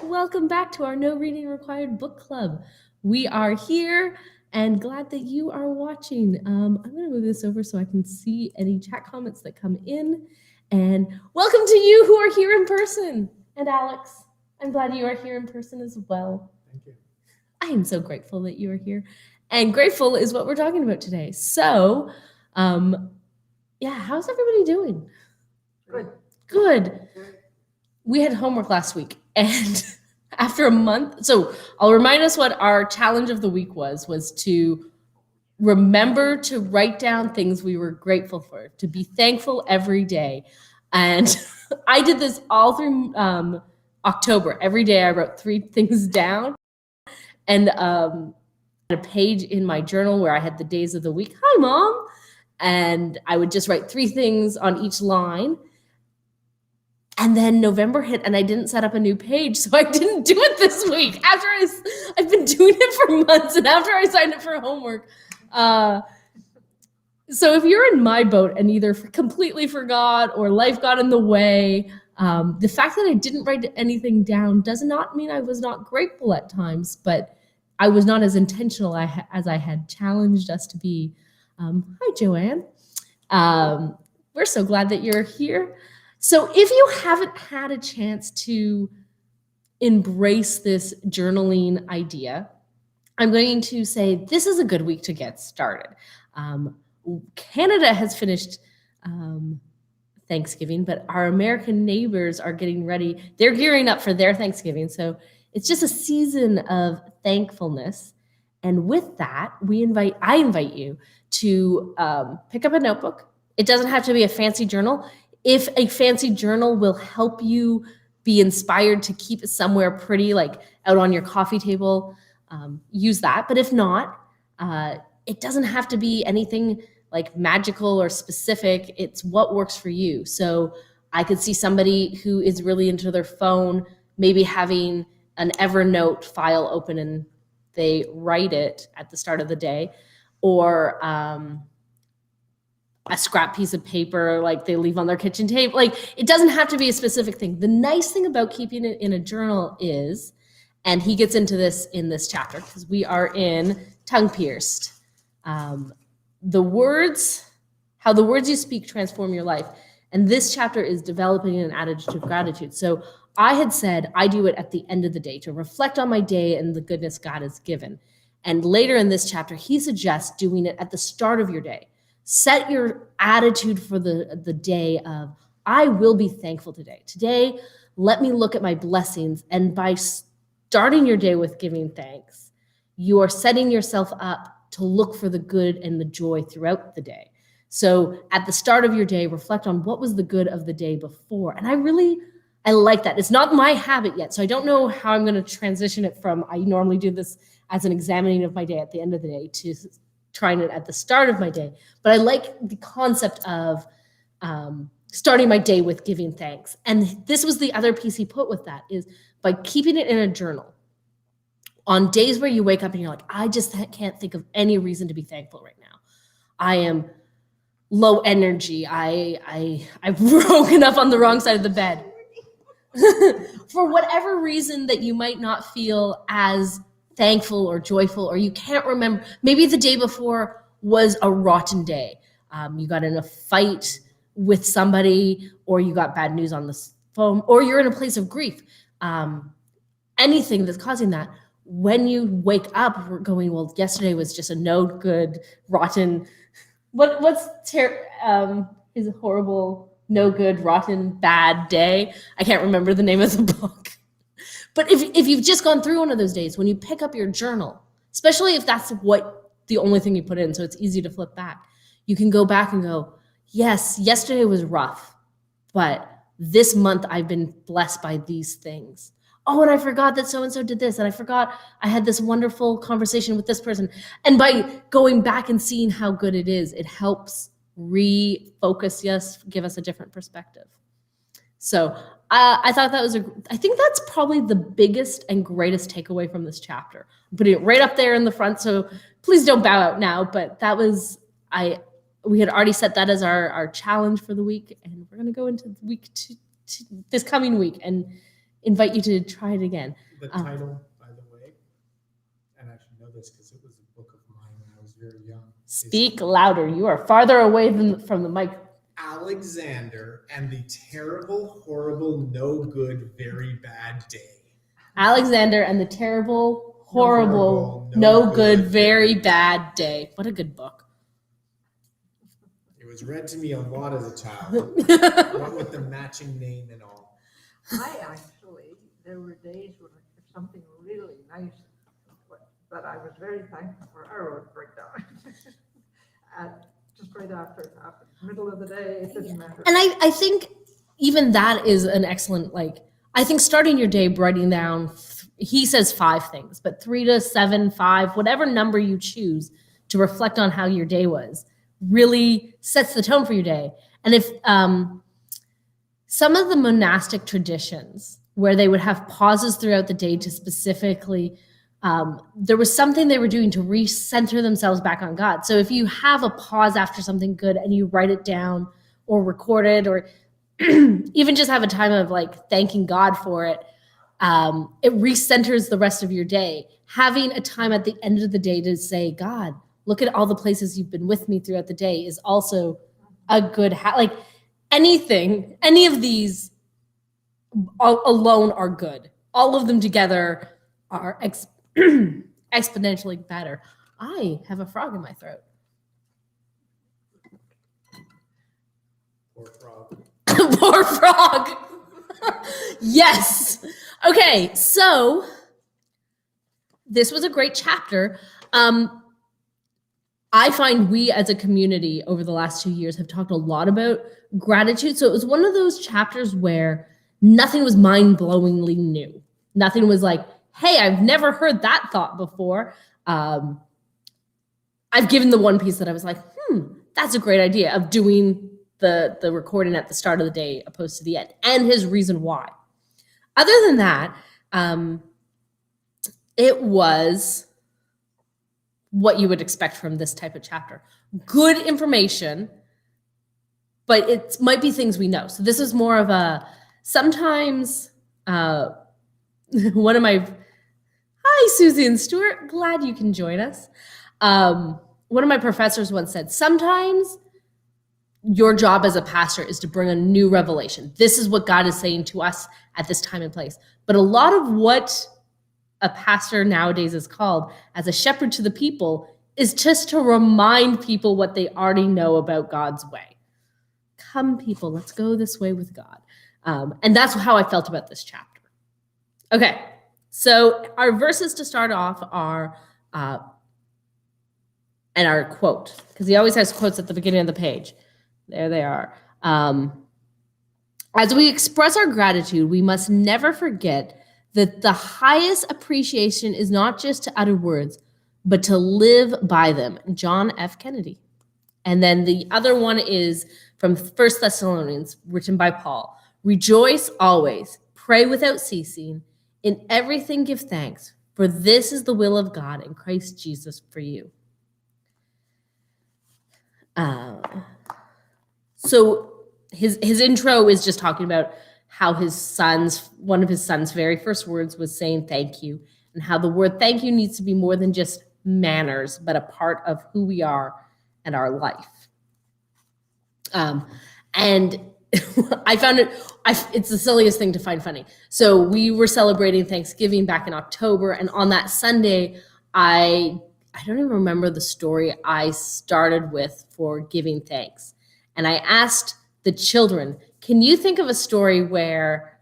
Welcome back to our No Reading Required book club. We are here and glad that you are watching. I'm going to move this over so I can see any chat comments that come in. And welcome to you who are here in person. And Alex, I'm glad you are here in person as well. Thank you. I am so grateful that you are here. And grateful is what we're talking about today. So, how's everybody doing? Good. We had homework last week, and after a month, so I'll remind us what our challenge of the week was to remember to write down things we were grateful for, to be thankful every day. And I did this all through October. Every day I wrote 3 things down, and a page in my journal where I had the days of the week. Hi, Mom. And I would just write 3 things on each line. And then November hit and I didn't set up a new page, so I didn't do it this week. I've been doing it for months, and after I signed up for homework. So if you're in my boat and either completely forgot or life got in the way, the fact that I didn't write anything down does not mean I was not grateful at times, but I was not as intentional as I had challenged us to be. Hi, Joanne. We're so glad that you're here. So if you haven't had a chance to embrace this journaling idea, I'm going to say this is a good week to get started. Canada has finished Thanksgiving, but our American neighbors are getting ready. They're gearing up for their Thanksgiving. So it's just a season of thankfulness. And with that, I invite you to pick up a notebook. It doesn't have to be a fancy journal. If a fancy journal will help you be inspired to keep it somewhere pretty, like out on your coffee table, use that. But if not, it doesn't have to be anything like magical or specific. It's what works for you. So I could see somebody who is really into their phone, maybe having an Evernote file open and they write it at the start of the day, or a scrap piece of paper like they leave on their kitchen table. Like, it doesn't have to be a specific thing. The nice thing about keeping it in a journal is, and he gets into this in this chapter because we are in Tongue Pierced, how the words you speak transform your life. And this chapter is developing an attitude of gratitude. So I had said I do it at the end of the day to reflect on my day and the goodness God has given. And later in this chapter, he suggests doing it at the start of your day. Set your attitude for the day of, I will be thankful today. Today, let me look at my blessings. And by starting your day with giving thanks, you are setting yourself up to look for the good and the joy throughout the day. So at the start of your day, reflect on what was the good of the day before. And I like that. It's not my habit yet, so I don't know how I'm going to transition it from, I normally do this as an examining of my day at the end of the day, to trying it at the start of my day. But I like the concept of starting my day with giving thanks. And this was the other piece he put with that, is by keeping it in a journal. On days where you wake up and you're like, I just can't think of any reason to be thankful right now. I am low energy. I've woken up on the wrong side of the bed. For whatever reason that you might not feel as thankful or joyful, or you can't remember, maybe the day before was a rotten day. You got in a fight with somebody, or you got bad news on the phone, or you're in a place of grief. Anything that's causing that, when you wake up, we're going, well, yesterday was just a no good, rotten, what's his horrible, no good, rotten, bad day. I can't remember the name of the book. But if you've just gone through one of those days, when you pick up your journal, especially if that's the only thing you put in, so it's easy to flip back, you can go back and go, yes, yesterday was rough, but this month I've been blessed by these things. Oh, and I forgot that so-and-so did this, and I forgot I had this wonderful conversation with this person. And by going back and seeing how good it is, it helps refocus us, give us a different perspective. So I thought I think that's probably the biggest and greatest takeaway from this chapter. I'm putting it right up there in the front, so please don't bow out now, but that was, we had already set that as our challenge for the week, and we're going to go into week 2, this coming week, and invite you to try it again. The title, by the way, and I should know this because it was a book of mine when I was very young. Speak louder. You are farther away from the mic. Alexander and the Terrible, Horrible, No Good, Very Bad Day. Alexander and the Terrible, Horrible, No Good, Very Bad Day. What a good book. It was read to me a lot as a child. What with the matching name and all. There were days when something really nice, but I was very thankful for our road breakdown. Just right after it happened, middle of the day, it didn't matter. And I think even that is an excellent, I think starting your day writing down, he says 5 things, but 3 to 7, 5, whatever number you choose to reflect on how your day was, really sets the tone for your day. And if some of the monastic traditions where they would have pauses throughout the day to specifically, there was something they were doing to recenter themselves back on God. So if you have a pause after something good and you write it down or record it, or even just have a time of thanking God for it, it recenters the rest of your day. Having a time at the end of the day to say, God, look at all the places you've been with me throughout the day is also a good, any of these alone are good. All of them together are exponentially better. I have a frog in my throat. Poor frog. Poor frog. Yes. Okay, so this was a great chapter. I find we as a community over the last 2 years have talked a lot about gratitude. So it was one of those chapters where nothing was mind-blowingly new. Nothing was like, hey, I've never heard that thought before. I've given the one piece that I was like, that's a great idea, of doing the recording at the start of the day opposed to the end, and his reason why. Other than that, it was what you would expect from this type of chapter. Good information, but it might be things we know. So this is more of a, sometimes one of my, hi, Susie and Stuart, glad you can join us. One of my professors once said, sometimes your job as a pastor is to bring a new revelation. This is what God is saying to us at this time and place. But a lot of what a pastor nowadays is called as a shepherd to the people is just to remind people what they already know about God's way. Come, people, let's go this way with God. And that's how I felt about this chapter. Okay, so our verses to start off are, and our quote, because he always has quotes at the beginning of the page. There they are. As we express our gratitude, we must never forget that the highest appreciation is not just to utter words, but to live by them. John F. Kennedy. And then the other one is from 1 Thessalonians, written by Paul. Rejoice always, pray without ceasing, in everything give thanks, for this is the will of God in Christ Jesus for you. So his intro is just talking about how one of his son's very first words was saying thank you, and how the word thank you needs to be more than just manners, but a part of who we are and our life. And I found it's the silliest thing to find funny. So we were celebrating Thanksgiving back in October, and on that Sunday, I don't even remember the story I started with for giving thanks. And I asked the children, can you think of a story where,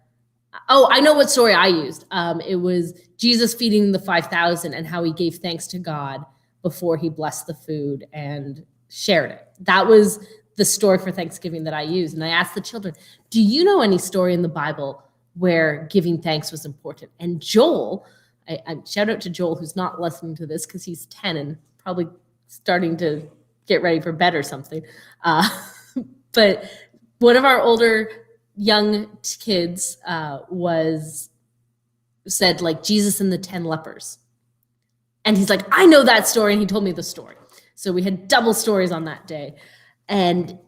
I know what story I used. It was Jesus feeding the 5,000 and how he gave thanks to God before he blessed the food and shared it. That was the story for Thanksgiving that I used. And I asked the children, do you know any story in the Bible where giving thanks was important? And Joel, I shout out to Joel, who's not listening to this because he's 10 and probably starting to get ready for bed or something. But one of our older young kids said Jesus and the 10 lepers. And he's like, I know that story. And he told me the story. So we had double stories on that day. And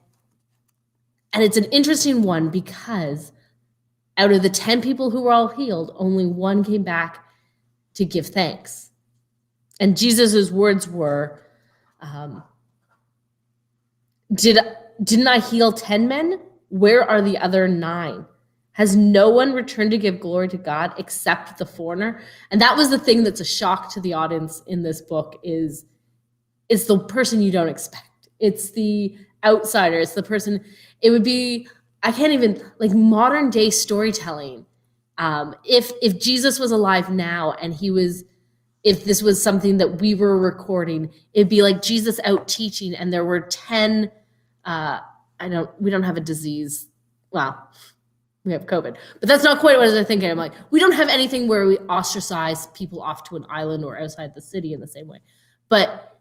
it's an interesting one because Out of the 10 people who were all healed, only one came back to give thanks. And Jesus' words were, didn't I heal 10 men? Where are the other 9? Has no one returned to give glory to God except the foreigner? And that was the thing that's a shock to the audience in this book is it's the person you don't expect. It's the outsider. It's the person, it would be, I can't even, like modern day storytelling. If Jesus was alive now and if this was something that we were recording, it'd be like Jesus out teaching and there were 10, we don't have a disease. Well, we have COVID, but that's not quite what I was thinking. I'm like, we don't have anything where we ostracize people off to an island or outside the city in the same way. But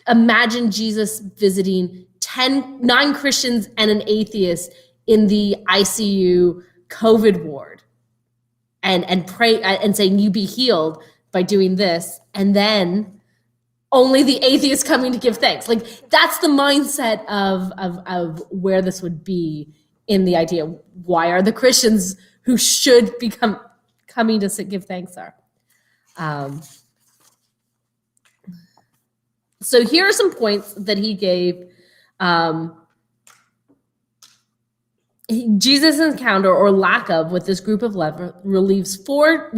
imagine Jesus visiting 9 Christians and an atheist in the ICU COVID ward and pray and saying, you be healed by doing this. And then only the atheist coming to give thanks. Like that's the mindset of where this would be in the idea. Why are the Christians who should be coming to give thanks are? So here are some points that he gave. Jesus' encounter or lack of with this group of lepers reveals 4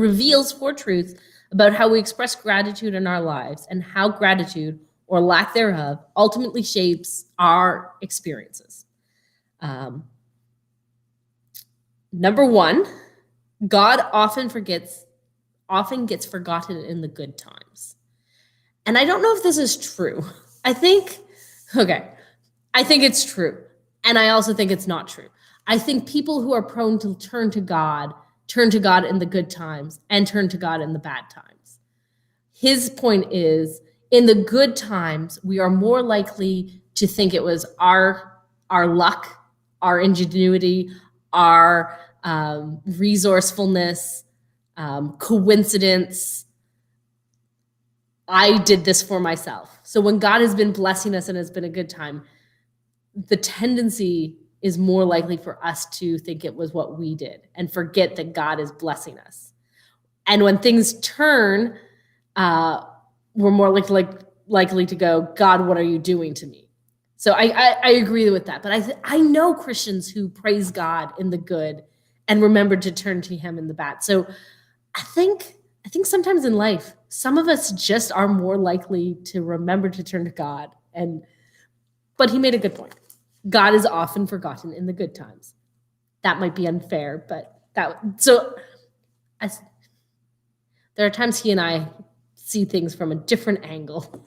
truths about how we express gratitude in our lives and how gratitude or lack thereof ultimately shapes our experiences. Number 1, God often gets forgotten in the good times. And I don't know if this is true. I think it's true. And I also think it's not true. I think people who are prone to turn to God in the good times and turn to God in the bad times. His point is, in the good times, we are more likely to think it was our luck, our ingenuity, our resourcefulness, coincidence. I did this for myself. So when God has been blessing us and has been a good time, the tendency is more likely for us to think it was what we did and forget that God is blessing us. And when things turn, we're more likely to go, God, what are you doing to me? So I agree with that. But I know Christians who praise God in the good and remember to turn to him in the bad. So I think sometimes in life, some of us just are more likely to remember to turn to God. But he made a good point. God is often forgotten in the good times. That might be unfair, but there are times he and I see things from a different angle.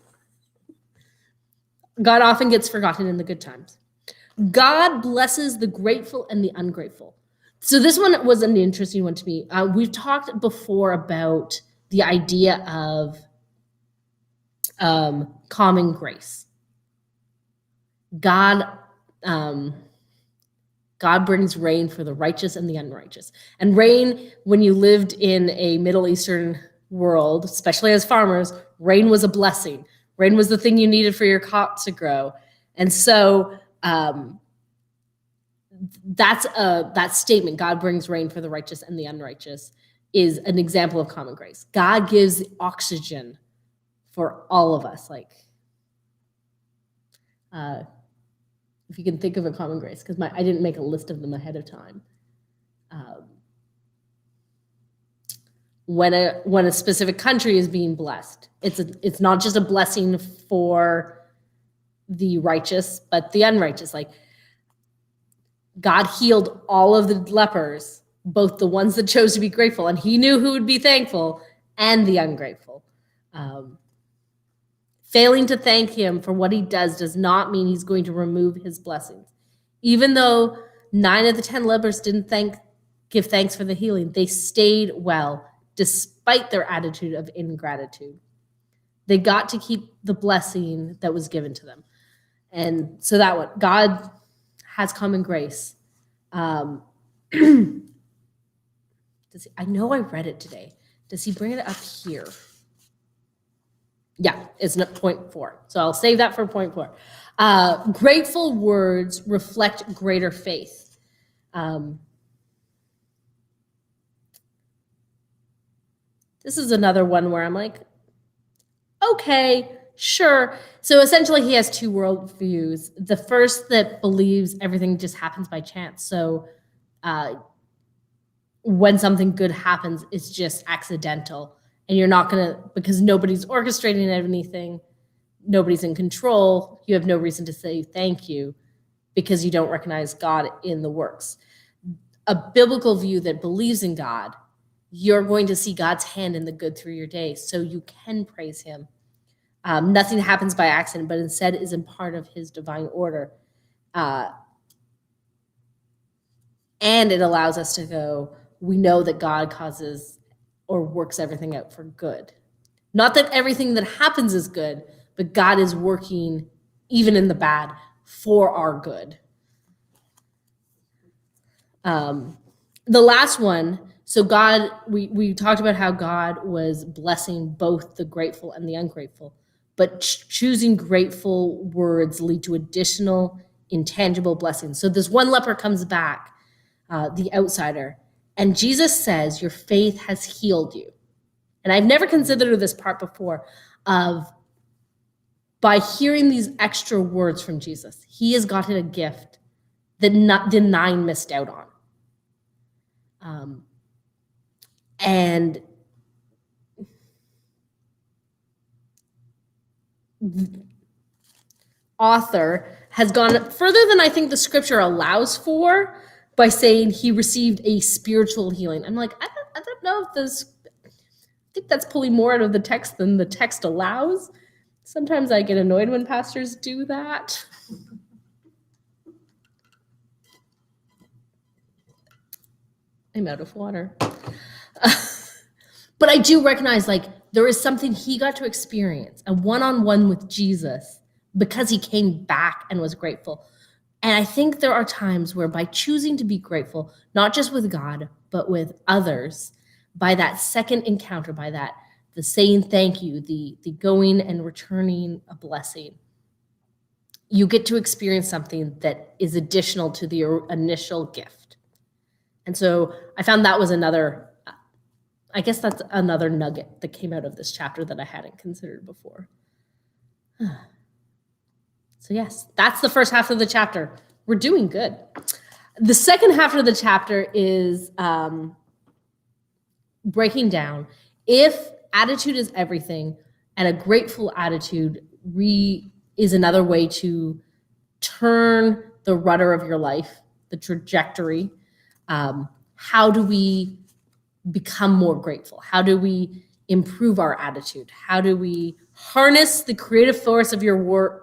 God often gets forgotten in the good times. God blesses the grateful and the ungrateful. So this one was an interesting one to me. We've talked before about the idea of common grace. God brings rain for the righteous and the unrighteous. And rain, when you lived in a Middle Eastern world, especially as farmers, rain was a blessing. Rain was the thing you needed for your crops to grow. And so that statement, God brings rain for the righteous and the unrighteous, is an example of common grace. God gives oxygen for all of us. If you can think of a common grace, because I didn't make a list of them ahead of time. When a specific country is being blessed, it's not just a blessing for the righteous, but the unrighteous. Like God healed all of the lepers, both the ones that chose to be grateful, and he knew who would be thankful, and the ungrateful. Failing to thank him for what he does not mean he's going to remove his blessings. Even though 9 of the 10 lepers didn't give thanks for the healing, they stayed well despite their attitude of ingratitude. They got to keep the blessing that was given to them. And so that one, God has common grace. I know I read it today. Does he bring it up here? Yeah, it's point 4. So I'll save that for point 4. Grateful words reflect greater faith. This is another one where I'm like, okay, sure. So essentially he has two worldviews. The first that believes everything just happens by chance. So when something good happens, it's just accidental. And you're not going to, because nobody's orchestrating anything, nobody's in control, you have no reason to say thank you because you don't recognize God in the works. A biblical view that believes in God, you're going to see God's hand in the good through your day, so you can praise him. Nothing happens by accident, but instead is in part of his divine order. And it allows us to go, we know that God causes or works everything out for good. Not that everything that happens is good, but God is working, even in the bad, for our good. The last one, so God, we talked about how God was blessing both the grateful and the ungrateful, but choosing grateful words lead to additional intangible blessings. So this one leper comes back, the outsider, and Jesus says, your faith has healed you. And I've never considered this part before of by hearing these extra words from Jesus, he has gotten a gift that the nine missed out on. And the author has gone further than I think the scripture allows for by saying he received a spiritual healing. I'm like, I don't know if this, I think that's pulling more out of the text than the text allows. Sometimes I get annoyed when pastors do that. I'm out of water. But I do recognize, like, there is something he got to experience, a one-on-one with Jesus, because he came back and was grateful. And I think there are times where by choosing to be grateful, not just with God, but with others, by that second encounter, by that, the saying thank you, the going and returning a blessing, you get to experience something that is additional to the initial gift. And so I found that was another, I guess that's another nugget that came out of this chapter that I hadn't considered before. So yes, that's the first half of the chapter. We're doing good. The second half of the chapter is breaking down if attitude is everything, and a grateful attitude is another way to turn the rudder of your life, the trajectory. How do we become more grateful? How do we improve our attitude? How do we harness the creative force of your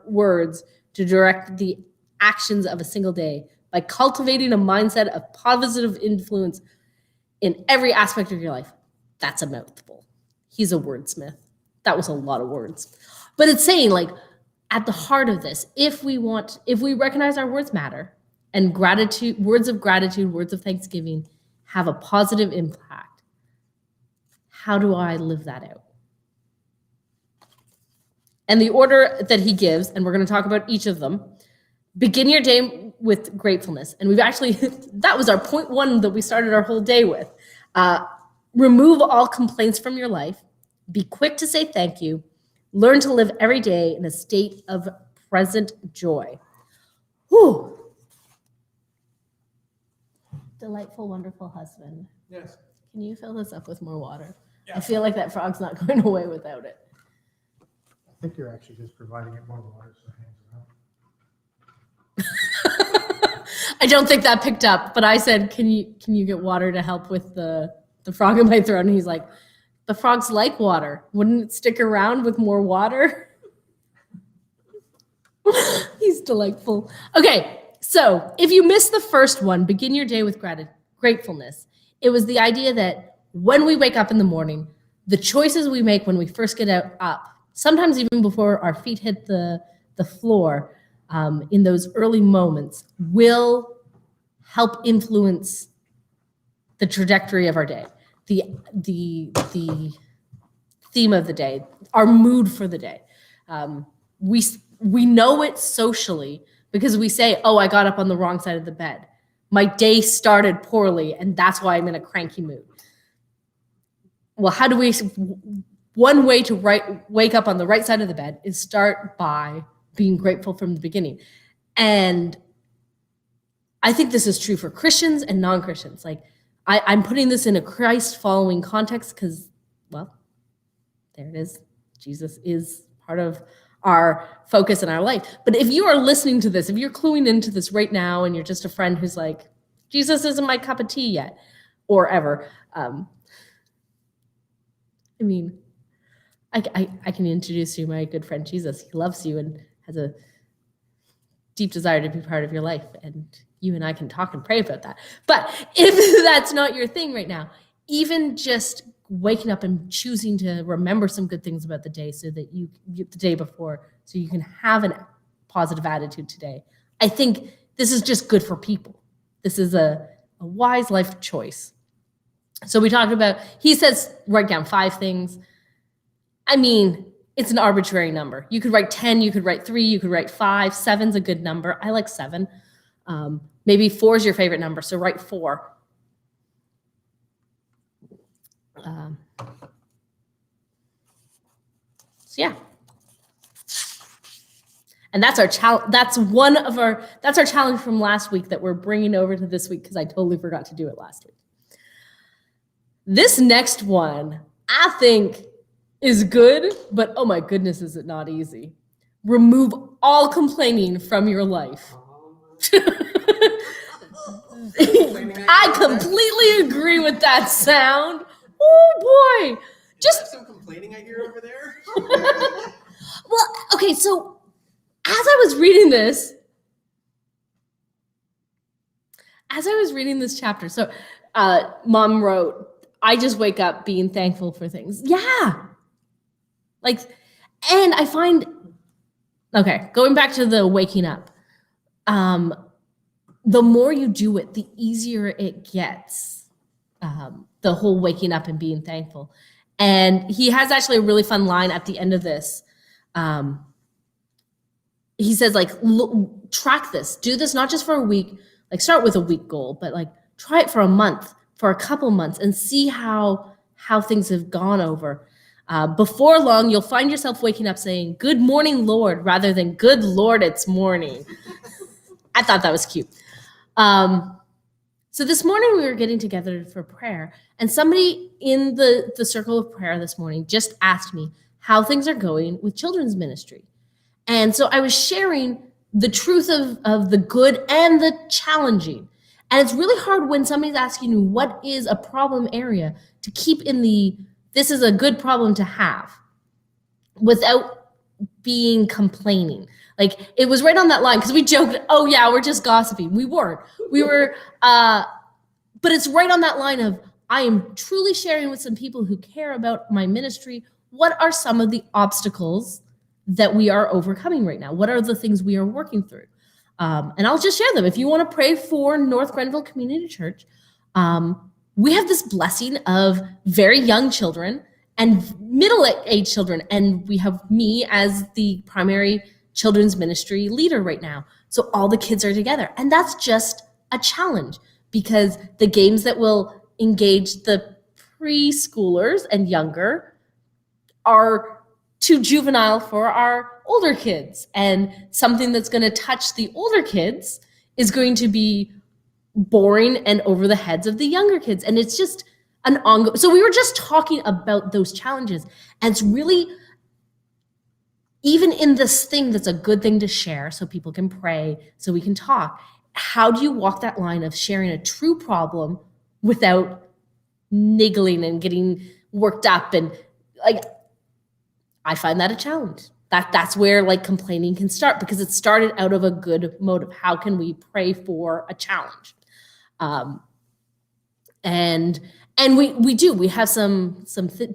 words to direct the actions of a single day by cultivating a mindset of positive influence in every aspect of your life? That's a mouthful. He's a wordsmith. That was a lot of words. But it's saying, like, at the heart of this, if we recognize our words matter, and gratitude, words of gratitude, words of thanksgiving have a positive impact, how do I live that out? And the order that he gives, and we're going to talk about each of them, begin your day with gratefulness. And we've actually, that was our point one that we started our whole day with. Remove all complaints from your life. Be quick to say thank you. Learn to live every day in a state of present joy. Whew. Delightful, wonderful husband. Yes. Can you fill this up with more water? Yeah. I feel like that frog's not going away without it. I think you're actually just providing it more water so it hangs around. I don't think that picked up, but I said, can you get water to help with the frog in my throat? And he's like, the frogs like water. Wouldn't it stick around with more water? He's delightful. Okay, so if you missed the first one, begin your day with gratefulness. It was the idea that when we wake up in the morning, the choices we make when we first get up, sometimes even before our feet hit the floor, in those early moments, will help influence the trajectory of our day, the theme of the day, our mood for the day. We know it socially because we say, oh, I got up on the wrong side of the bed. My day started poorly, and that's why I'm in a cranky mood. well, how do we, one way to wake up on the right side of the bed is start by being grateful from the beginning. And I think this is true for Christians and non-Christians. Like, I'm putting this in a Christ following context because, well, there it is. Jesus is part of our focus in our life. But if you are listening to this, if you're cluing into this right now and you're just a friend who's like, Jesus isn't my cup of tea yet, or ever, I mean, I can introduce you my good friend Jesus. He loves you and has a deep desire to be part of your life. And you and I can talk and pray about that. But if that's not your thing right now, even just waking up and choosing to remember some good things about the day so that the day before, so you can have a positive attitude today. I think this is just good for people. This is a wise life choice. So we talked about, he says, write down 5 things. I mean, it's an arbitrary number. You could write 10, you could write 3, you could write 5. 7's a good number. I like 7. Maybe 4 is your favorite number, so write 4. So yeah. And that's our challenge. That's our challenge from last week that we're bringing over to this week because I totally forgot to do it last week. This next one, I think, is good, but oh my goodness, is it not easy. Remove all complaining from your life. I completely agree with that sound. Oh boy. Just some complaining I hear over there. Well, okay, so as I was reading this chapter, so Mom wrote, I just wake up being thankful for things. Yeah. Like, and I find, okay, going back to the waking up, the more you do it, the easier it gets, the whole waking up and being thankful. And he has actually a really fun line at the end of this. He says, like, track this. Do this not just for a week, like start with a week goal, but like try it for a month, for a couple months, and see how things have gone over. Before long, you'll find yourself waking up saying, "Good morning, Lord," rather than "Good Lord, it's morning." I thought that was cute. So this morning we were getting together for prayer, and somebody in the circle of prayer this morning just asked me how things are going with children's ministry. And so I was sharing the truth of the good and the challenging. And it's really hard when somebody's asking you what is a problem area to keep in this is a good problem to have without being complaining. Like, it was right on that line because we joked, oh yeah, we're just gossiping. We weren't. We were, but it's right on that line of, I am truly sharing with some people who care about my ministry. What are some of the obstacles that we are overcoming right now? What are the things we are working through? And I'll just share them. If you want to pray for North Grenville Community Church, we have this blessing of very young children and middle-aged children. And we have me as the primary children's ministry leader right now. So all the kids are together. And that's just a challenge because the games that will engage the preschoolers and younger are too juvenile for our older kids. And something that's going to touch the older kids is going to be boring and over the heads of the younger kids. And it's just an ongoing. So we were just talking about those challenges. And it's really, even in this thing that's a good thing to share so people can pray, so we can talk, how do you walk that line of sharing a true problem without niggling and getting worked up? And like, I find that a challenge. That's where like complaining can start because it started out of a good motive. How can we pray for a challenge? And we do. We have some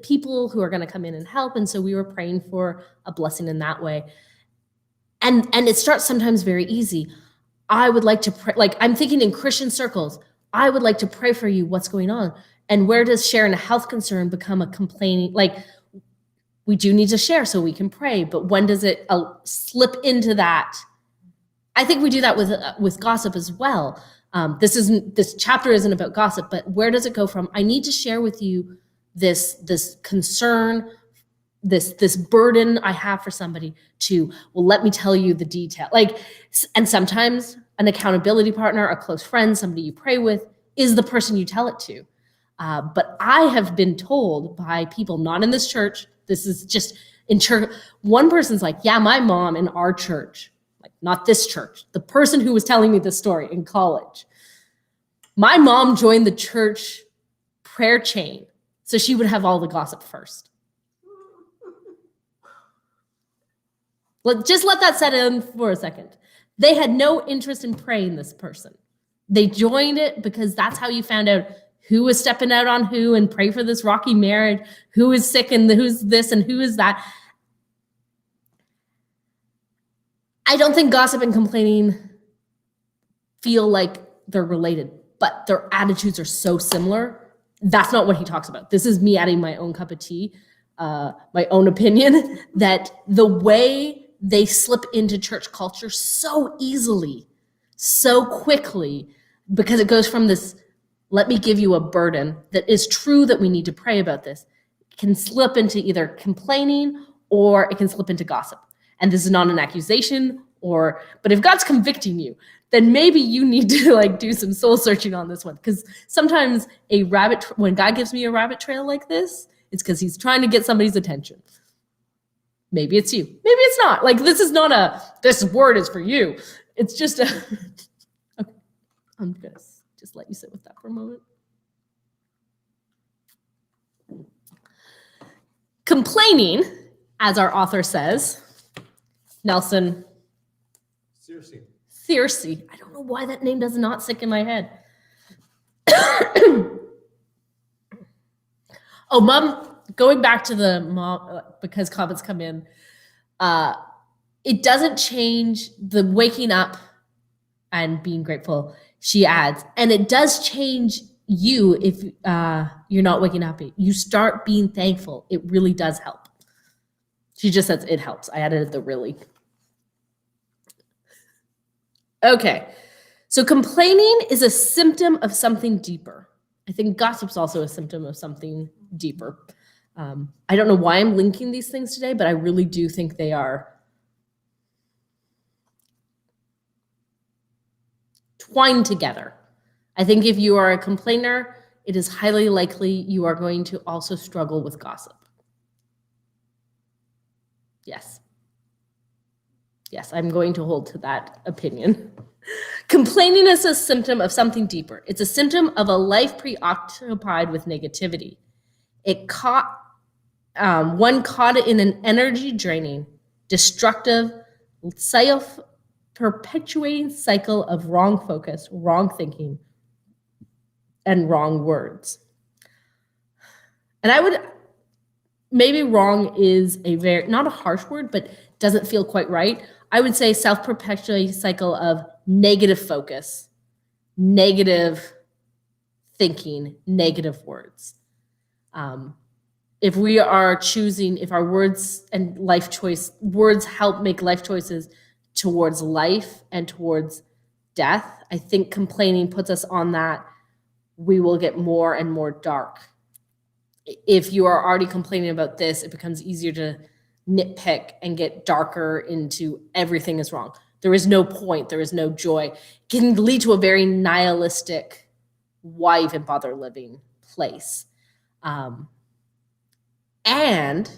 people who are going to come in and help, and so we were praying for a blessing in that way. And it starts sometimes very easy. I would like to pray. Like, I'm thinking in Christian circles, I would like to pray for you. What's going on? And where does sharing a health concern become a complaining? Like, we do need to share so we can pray, but when does it slip into that? I think we do that with gossip as well. This chapter isn't about gossip, but where does it go from? I need to share with you this concern, this burden I have for somebody to, well, let me tell you the detail. Like, and sometimes an accountability partner, a close friend, somebody you pray with, is the person you tell it to. But I have been told by people not in this church, this is just in church, one person's like, yeah, my mom in our church, like not this church, the person who was telling me this story in college, my mom joined the church prayer chain, so she would have all the gossip first. Just let that set in for a second. They had no interest in praying this person. They joined it because that's how you found out who was stepping out on who and pray for this rocky marriage, who is sick and who's this and who is that. I don't think gossip and complaining feel like they're related, but their attitudes are so similar. That's not what he talks about. This is me adding my own cup of tea, my own opinion, that the way they slip into church culture so easily, so quickly, because it goes from this, let me give you a burden that is true that we need to pray about this, can slip into either complaining or it can slip into gossip. And this is not an accusation, but if God's convicting you, then maybe you need to like do some soul searching on this one. Because sometimes when God gives me a rabbit trail like this, it's because he's trying to get somebody's attention. Maybe it's you. Maybe it's not. Like, this is not this word is for you. It's just okay. I'm going to just let you sit with that for a moment. Complaining, as our author says, Nelson Searcy. I don't know why that name does not stick in my head. Oh, Mom, going back to the mom, because comments come in, it doesn't change the waking up and being grateful, she adds. And it does change you if you're not waking up. You start being thankful. It really does help. She just says it helps. I added the really. Okay, so complaining is a symptom of something deeper. I think gossip's also a symptom of something deeper. I don't know why I'm linking these things today, but I really do think they are twined together. I think if you are a complainer, it is highly likely you are going to also struggle with gossip. Yes, I'm going to hold to that opinion. Complaining is a symptom of something deeper. It's a symptom of a life preoccupied with negativity. One caught in an energy-draining, destructive, self-perpetuating cycle of wrong focus, wrong thinking, and wrong words. And maybe wrong is not a harsh word, but doesn't feel quite right. I would say self-perpetuating cycle of negative focus, negative thinking, negative words. If we are choosing, if our words and words help make life choices towards life and towards death, I think complaining puts us on that. We will get more and more dark. If you are already complaining about this, it becomes easier to nitpick and get darker into everything is wrong. There is no point. There is no joy. It can lead to a very nihilistic, why even bother living place. And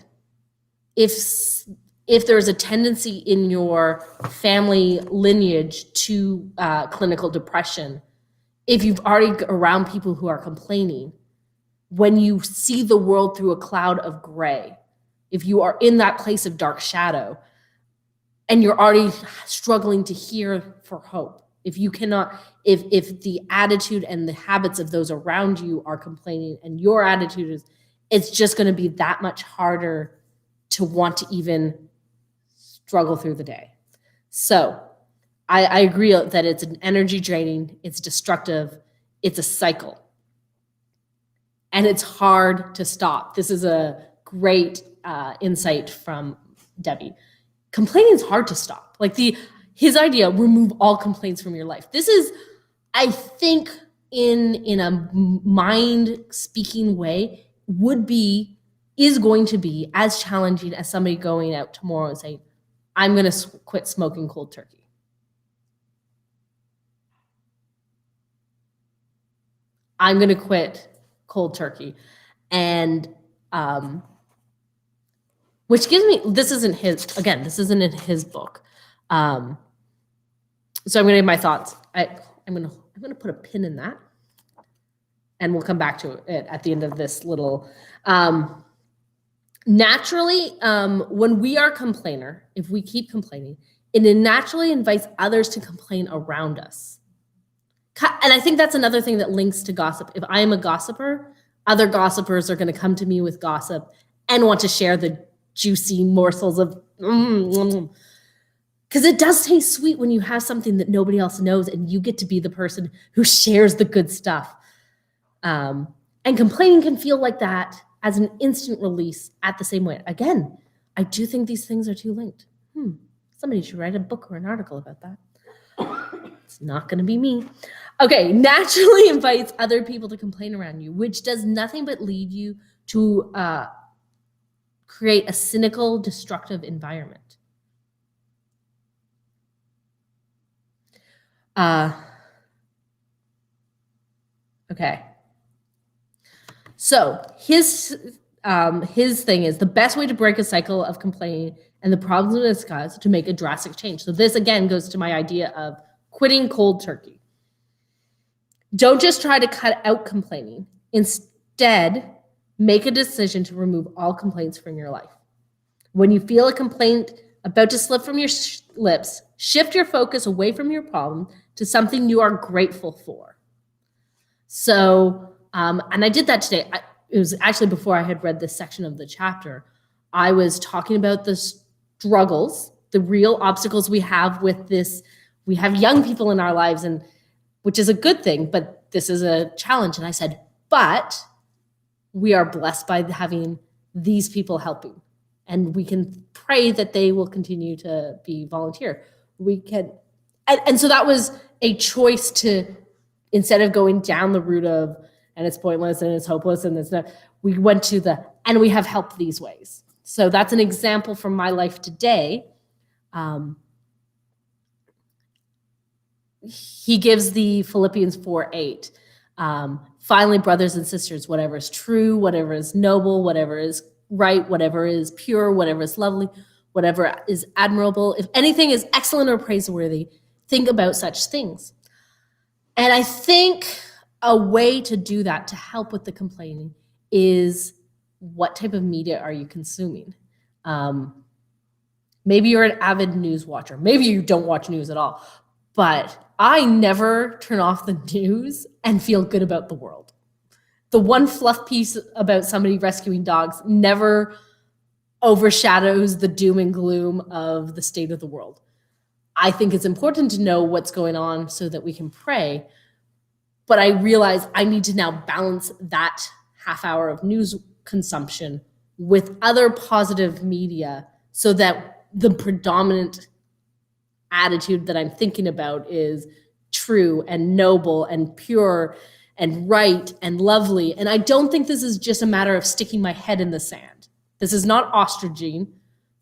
if there's a tendency in your family lineage to clinical depression, if you've already around people who are complaining, when you see the world through a cloud of gray, if you are in that place of dark shadow and you're already struggling to hear for hope, if the attitude and the habits of those around you are complaining and your attitude is, it's just going to be that much harder to want to even struggle through the day. So I agree that it's an energy draining, it's destructive, it's a cycle. And it's hard to stop. This is a great insight from Debbie. Complaining is hard to stop. Like his idea, remove all complaints from your life. This is, I think, in a mind speaking way, is going to be as challenging as somebody going out tomorrow and saying, I'm going to quit smoking cold turkey. I'm going to quit cold turkey. And which gives me, this isn't in his book. So I'm going to give my thoughts. I'm going to put a pin in that, and we'll come back to it at the end of this little. Naturally, when we are a complainer, if we keep complaining, it naturally invites others to complain around us. And I think that's another thing that links to gossip. If I am a gossiper, other gossipers are going to come to me with gossip and want to share the juicy morsels of, because it does taste sweet when you have something that nobody else knows and you get to be the person who shares the good stuff. And complaining can feel like that as an instant release at the same way. Again, I do think these things are too linked. Somebody should write a book or an article about that. It's not going to be me. Okay, naturally invites other people to complain around you, which does nothing but lead you to create a cynical, destructive environment. Okay. So his thing is the best way to break a cycle of complaining and the problems it has caused to make a drastic change. So this again goes to my idea of quitting cold turkey. Don't just try to cut out complaining. Instead, make a decision to remove all complaints from your life. When you feel a complaint about to slip from your lips, shift your focus away from your problem to something you are grateful for. So, and I did that today. It was actually before I had read this section of the chapter. I was talking about the struggles, the real obstacles we have with this. We have young people in our lives, and which is a good thing, but this is a challenge. And I said, but we are blessed by having these people helping. And we can pray that they will continue to be volunteer. We can, and so that was a choice to, instead of going down the route of, and it's pointless and it's hopeless and it's not, we went to and we have helped these ways. So that's an example from my life today. He gives the Philippians 4:8. Finally, brothers and sisters, whatever is true, whatever is noble, whatever is right, whatever is pure, whatever is lovely, whatever is admirable, if anything is excellent or praiseworthy, think about such things. And I think a way to do that, to help with the complaining, is what type of media are you consuming? Maybe you're an avid news watcher. Maybe you don't watch news at all. But I never turn off the news and feel good about the world. The one fluff piece about somebody rescuing dogs never overshadows the doom and gloom of the state of the world. I think it's important to know what's going on so that we can pray. But I realize I need to now balance that half hour of news consumption with other positive media so that the predominant attitude that I'm thinking about is true and noble and pure and right and lovely. And I don't think this is just a matter of sticking my head in the sand. This is not ostriching.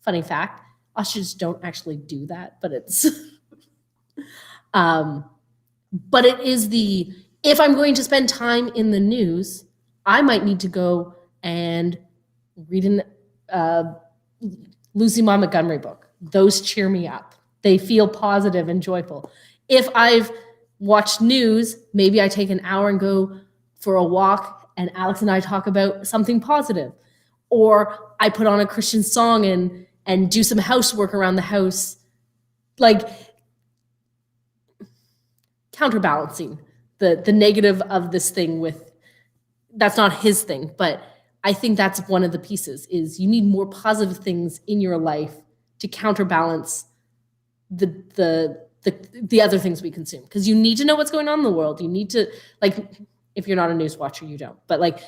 Funny fact, ostriches don't actually do that, but it's but it is if I'm going to spend time in the news, I might need to go and read an Lucy Maud Montgomery book. Those cheer me up. They feel positive and joyful. If I've watched news, maybe I take an hour and go for a walk and Alex and I talk about something positive. Or I put on a Christian song and do some housework around the house, like counterbalancing the negative of this thing with, that's not his thing, but I think that's one of the pieces, is you need more positive things in your life to counterbalance the other things we consume, because you need to know what's going on in the world. You need to, like, if you're not a news watcher, you don't, but like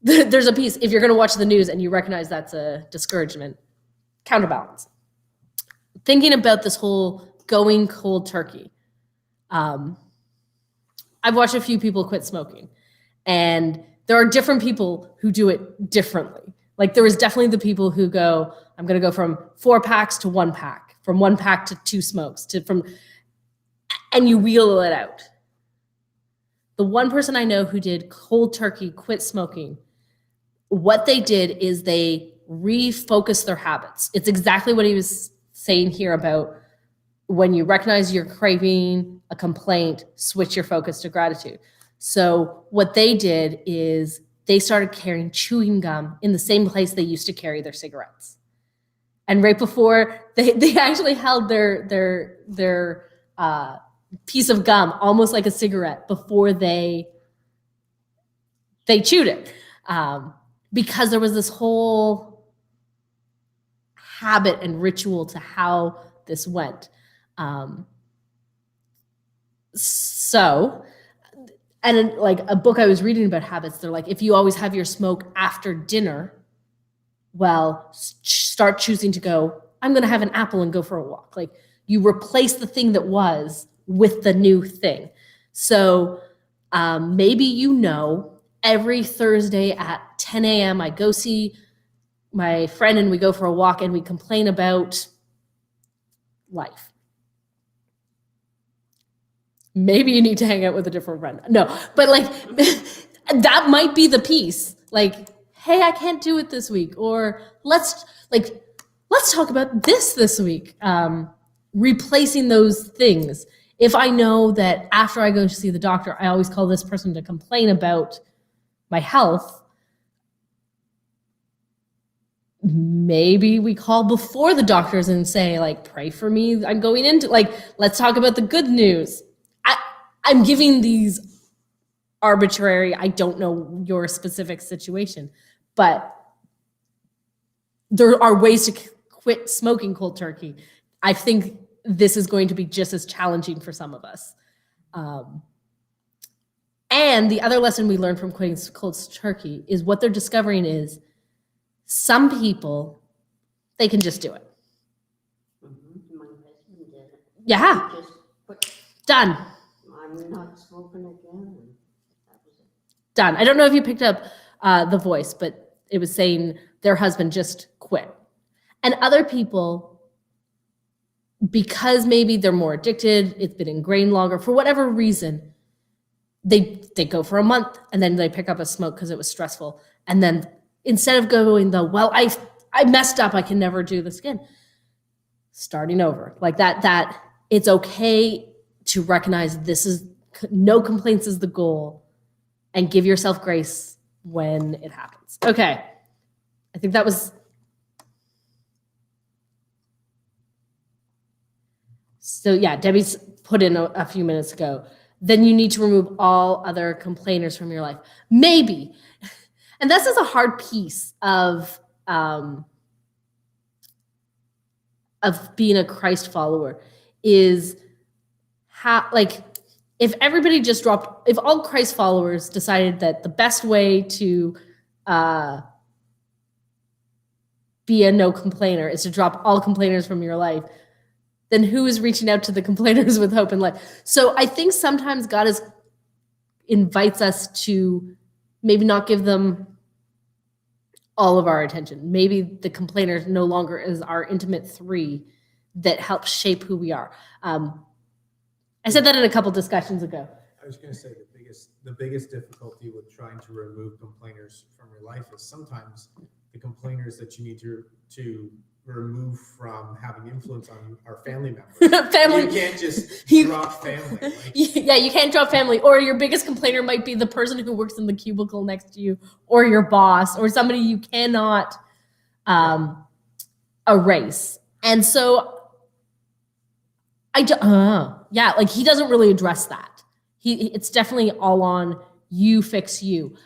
there's a piece, if you're going to watch the news and you recognize that's a discouragement, counterbalance. Thinking about this whole going cold turkey. I've watched a few people quit smoking, and there are different people who do it differently. Like there is definitely the people who go, I'm going to go from 4 packs to 1 pack, from 1 pack to 2 smokes, and you wheel it out. The one person I know who did cold turkey, quit smoking, what they did is they refocused their habits. It's exactly what he was saying here about when you recognize you're craving a complaint, switch your focus to gratitude. So what they did is they started carrying chewing gum in the same place they used to carry their cigarettes. And right before they actually held their piece of gum almost like a cigarette before they chewed it, because there was this whole habit and ritual to how this went. And in, like a book I was reading about habits, they're like, if you always have your smoke after dinner, well, start choosing to go, I'm going to have an apple and go for a walk. Like you replace the thing that was with the new thing. So maybe every Thursday at 10 a.m. I go see my friend and we go for a walk and we complain about life. Maybe you need to hang out with a different friend. No, but like that might be the piece. Like, hey, I can't do it this week, or let's talk about this week. Replacing those things. If I know that after I go to see the doctor, I always call this person to complain about my health, maybe we call before the doctors and say, like, pray for me. I'm going into, like, let's talk about the good news. I'm giving these arbitrary, I don't know your specific situation, but there are ways to quit smoking cold turkey. I think this is going to be just as challenging for some of us. And the other lesson we learned from quitting cold turkey is what they're discovering is some people, they can just do it. Mm-hmm. My husband did it. Yeah. He just put, Done. I'm not smoking again. And that was it. Done. I don't know if you picked up the voice, but it was saying their husband just quit. And other people, because maybe they're more addicted, it's been ingrained longer, for whatever reason, they go for a month and then they pick up a smoke because it was stressful. And then instead of going I messed up, I can never do this again, starting over. Like that it's okay to recognize this is no complaints is the goal and give yourself grace when it happens. Okay. I think that was. So yeah, Debbie's put in a few minutes ago. Then you need to remove all other complainers from your life. Maybe. And this is a hard piece of being a Christ follower is how, like, if everybody just dropped, if all Christ followers decided that the best way to be a no complainer is to drop all complainers from your life, then who is reaching out to the complainers with hope and life? So I think sometimes God invites us to maybe not give them all of our attention. Maybe the complainers no longer is our intimate 3 that helps shape who we are. I said that in a couple discussions ago. I was going to say the biggest difficulty with trying to remove complainers from your life is sometimes the complainers that you need to remove from having influence on our family members. Family. You can't just drop family. Like, yeah, you can't drop family. Or your biggest complainer might be the person who works in the cubicle next to you, or your boss, or somebody you cannot erase. And so like he doesn't really address that. It's definitely all on you, fix you.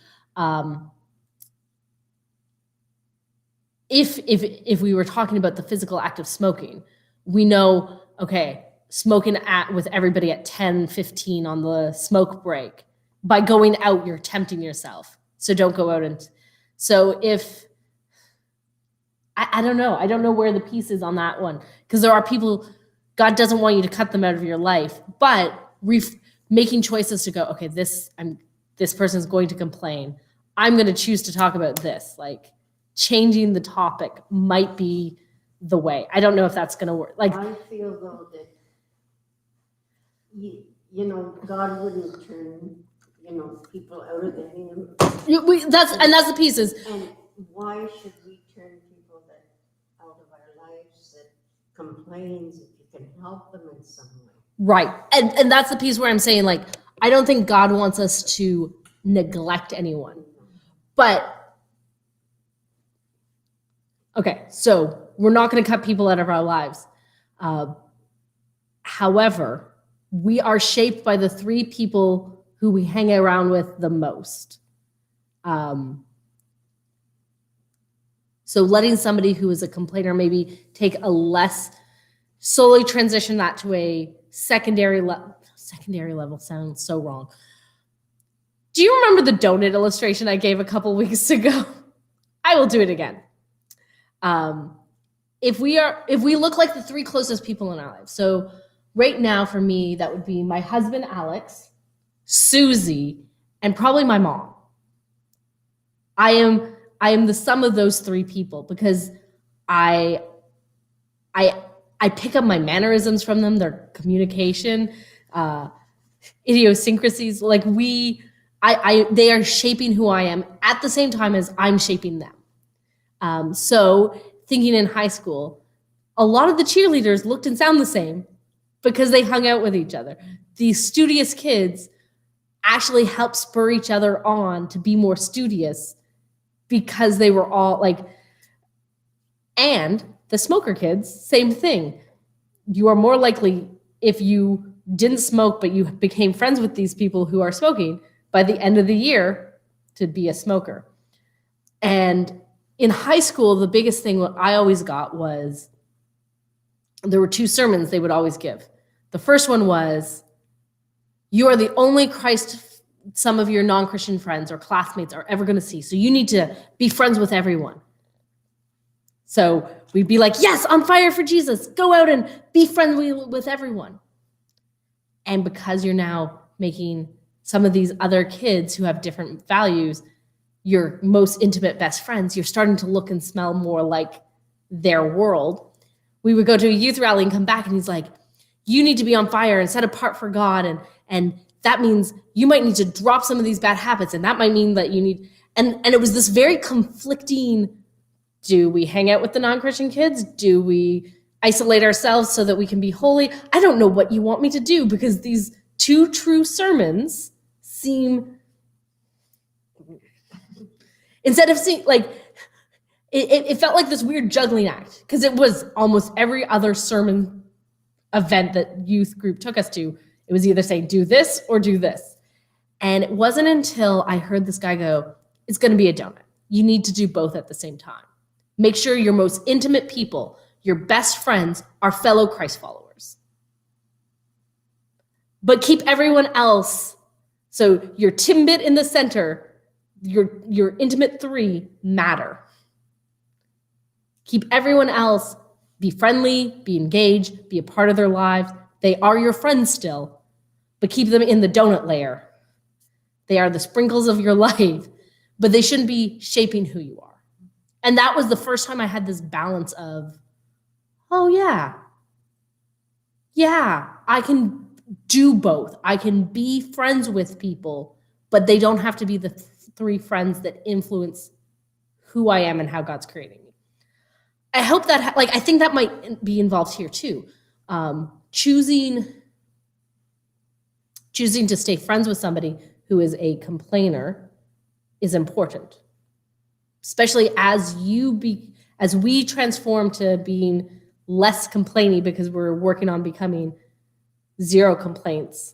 If we were talking about the physical act of smoking, we know, okay, smoking with everybody at 10:15 on the smoke break. By going out, you're tempting yourself. So don't go out. And so I don't know. I don't know where the piece is on that one. Because there are people, God doesn't want you to cut them out of your life, but making choices to go, okay, this person's going to complain. I'm going to choose to talk about this. Like changing the topic might be the way. I don't know if that's going to work. Like, I feel though that you know, God wouldn't turn, you know, people out of the kingdom. that's the pieces. And why should we turn people that out of our lives that complains if you can help them in some way? Right. And that's the piece where I'm saying, like, I don't think God wants us to neglect anyone. But, okay, so we're not going to cut people out of our lives. However, we are shaped by the 3 people who we hang around with the most. So letting somebody who is a complainer maybe take a less, slowly transition that to a secondary level sounds so wrong. Do you remember the donut illustration I gave a couple weeks ago? I will do it again. If we look like the 3 closest people in our lives, so right now for me, that would be my husband, Alex, Susie, and probably my mom. I am the sum of those 3 people because I pick up my mannerisms from them, their communication, idiosyncrasies. Like they are shaping who I am at the same time as I'm shaping them. So thinking in high school, a lot of the cheerleaders looked and sound the same because they hung out with each other. These studious kids actually helped spur each other on to be more studious because they were all like, and the smoker kids, same thing. You are more likely, if you didn't smoke, but you became friends with these people who are smoking by the end of the year, to be a smoker. And in high school, the biggest thing what I always got was, there were 2 sermons they would always give. The first one was, you are the only Christ some of your non-Christian friends or classmates are ever going to see. So you need to be friends with everyone. So we'd be like, yes, on fire for Jesus. Go out and be friendly with everyone. And because you're now making some of these other kids who have different values your most intimate best friends, you're starting to look and smell more like their world. We would go to a youth rally and come back and he's like, you need to be on fire and set apart for God. And that means you might need to drop some of these bad habits. And that might mean that you need, and it was this very conflicting, do we hang out with the non-Christian kids? Do we isolate ourselves so that we can be holy? I don't know what you want me to do because these 2 true sermons seem, instead of seeing, like, it felt like this weird juggling act because it was almost every other sermon event that youth group took us to. It was either saying, do this or do this. And it wasn't until I heard this guy go, it's going to be a donut. You need to do both at the same time. Make sure your most intimate people, your best friends, are fellow Christ followers. But keep everyone else, so your Timbit in the center, your intimate 3 matter. Keep everyone else, be friendly, be engaged, be a part of their lives. They are your friends still, but keep them in the donut layer. They are the sprinkles of your life, but they shouldn't be shaping who you are. And that was the first time I had this balance of, oh yeah, I can do both. I can be friends with people, but they don't have to be the 3 friends that influence who I am and how God's creating me. I hope that, I think that might be involved here too. Choosing to stay friends with somebody who is a complainer is important, especially as we transform to being less complaining because we're working on becoming 0 complaints.